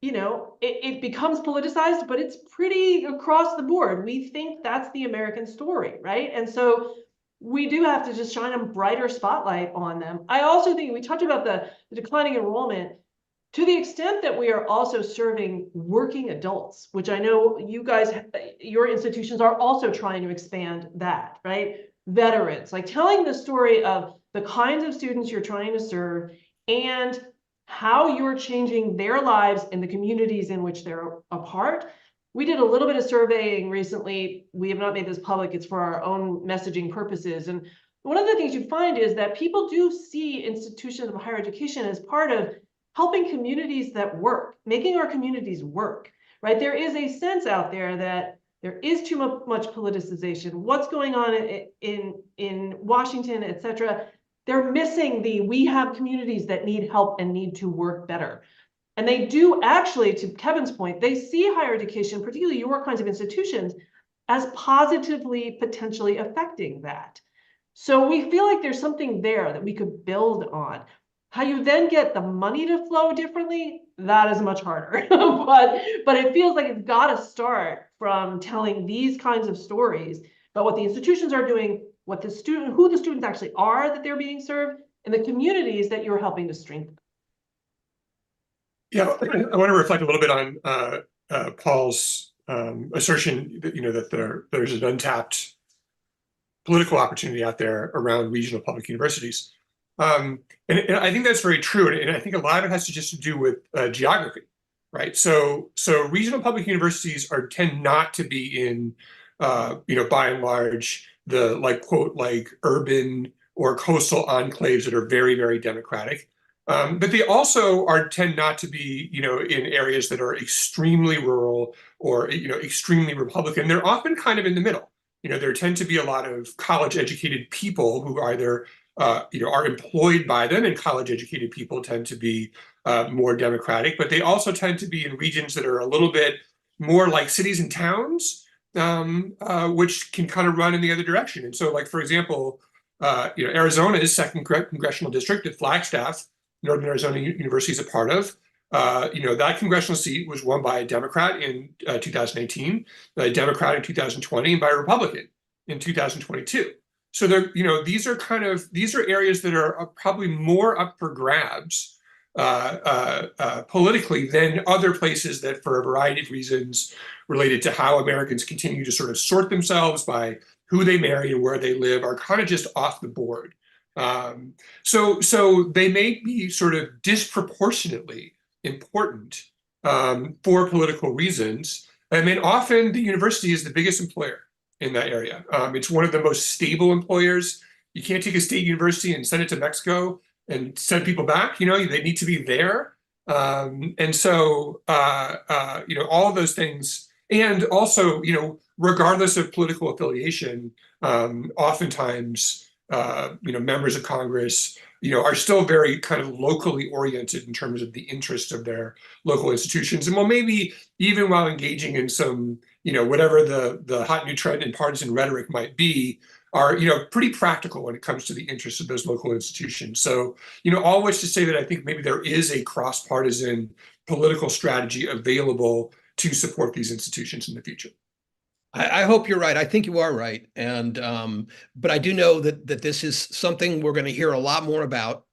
Speaker 2: you know, it becomes politicized, but it's pretty across the board. We think that's the American story, right? And so we do have to just shine a brighter spotlight on them. I also think we talked about the declining enrollment. To the extent that we are also serving working adults, which I know you guys, your institutions are also trying to expand that, right? Veterans, like telling the story of the kinds of students you're trying to serve and how you're changing their lives in the communities in which they're a part. We did a little bit of surveying recently. We have not made this public. It's for our own messaging purposes. And one of the things you find is that people do see institutions of higher education as part of helping communities that work, making our communities work, right? There is a sense out there that there is too much politicization. What's going on in Washington, et cetera. They're missing we have communities that need help and need to work better. And they do actually, to Kevin's point, they see higher education, particularly your kinds of institutions, as positively potentially affecting that. So we feel like there's something there that we could build on. How you then get the money to flow differently, that is much harder. but it feels like it's got to start from telling these kinds of stories about what the institutions are doing, what the who the students actually are that they're being served, and the communities that you're helping to strengthen.
Speaker 1: Yeah, I want to reflect a little bit on Paul's assertion that that there's an untapped political opportunity out there around regional public universities. And I think that's very true. And I think a lot of it has to just do with geography, right? So regional public universities tend not to be in, by and large, the quote, urban or coastal enclaves that are very, very democratic. But they also tend not to be, in areas that are extremely rural or, extremely Republican. They're often kind of in the middle. There tend to be a lot of college-educated people who either are employed by them, and college-educated people tend to be more democratic, but they also tend to be in regions that are a little bit more like cities and towns, which can kind of run in the other direction. And so, for example, Arizona's second congressional district that Flagstaff, Northern Arizona University, is a part of. That congressional seat was won by a Democrat in 2018, a Democrat in 2020, and by a Republican in 2022. So these are areas that are probably more up for grabs politically than other places that, for a variety of reasons related to how Americans continue to sort of sort themselves by who they marry and where they live, are kind of just off the board. So they may be sort of disproportionately important for political reasons. And then often the university is the biggest employer in that area. It's one of the most stable employers. You can't take a state university and send it to Mexico and send people back. They need to be there. And so, all of those things. And also, regardless of political affiliation, oftentimes, members of Congress, are still very kind of locally oriented in terms of the interest of their local institutions. And maybe even while engaging in some, whatever the hot new trend in partisan rhetoric might be, are, pretty practical when it comes to the interests of those local institutions. So, all which to say that I think maybe there is a cross-partisan political strategy available to support these institutions in the future.
Speaker 3: I hope you're right. I think you are right. And but I do know that this is something we're going to hear a lot more about.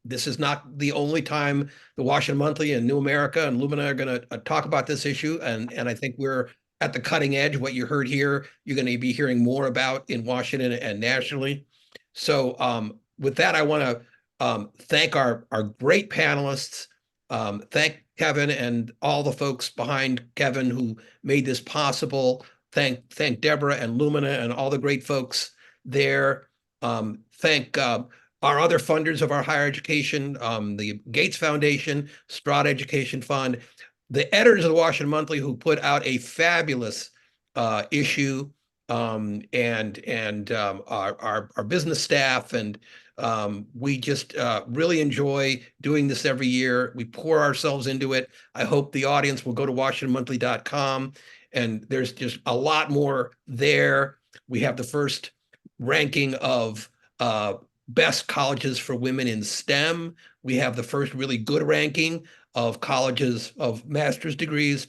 Speaker 3: This is not the only time the Washington Monthly and New America and Lumina are going to talk about this issue. And I think we're at the cutting edge. What you heard here, you're going to be hearing more about in Washington and nationally. So with that, I want to thank our great panelists. Thank Kevin and all the folks behind Kevin who made this possible. Thank Deborah and Lumina and all the great folks there. Thank our other funders of our higher education, the Gates Foundation, Strada Education Fund, the editors of the Washington Monthly who put out a fabulous issue, and our business staff, and we just really enjoy doing this every year. We pour ourselves into it. I hope the audience will go to WashingtonMonthly.com, and there's just a lot more there. We have the first ranking of best colleges for women in STEM. We have the first really good ranking of colleges of master's degrees.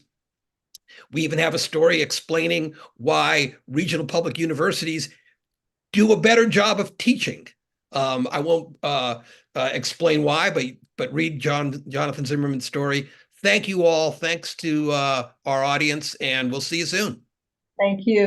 Speaker 3: We even have a story explaining why regional public universities do a better job of teaching. I won't explain why, but read Jonathan Zimmerman's story. Thank you all. Thanks to our audience, and we'll see you soon.
Speaker 5: Thank you.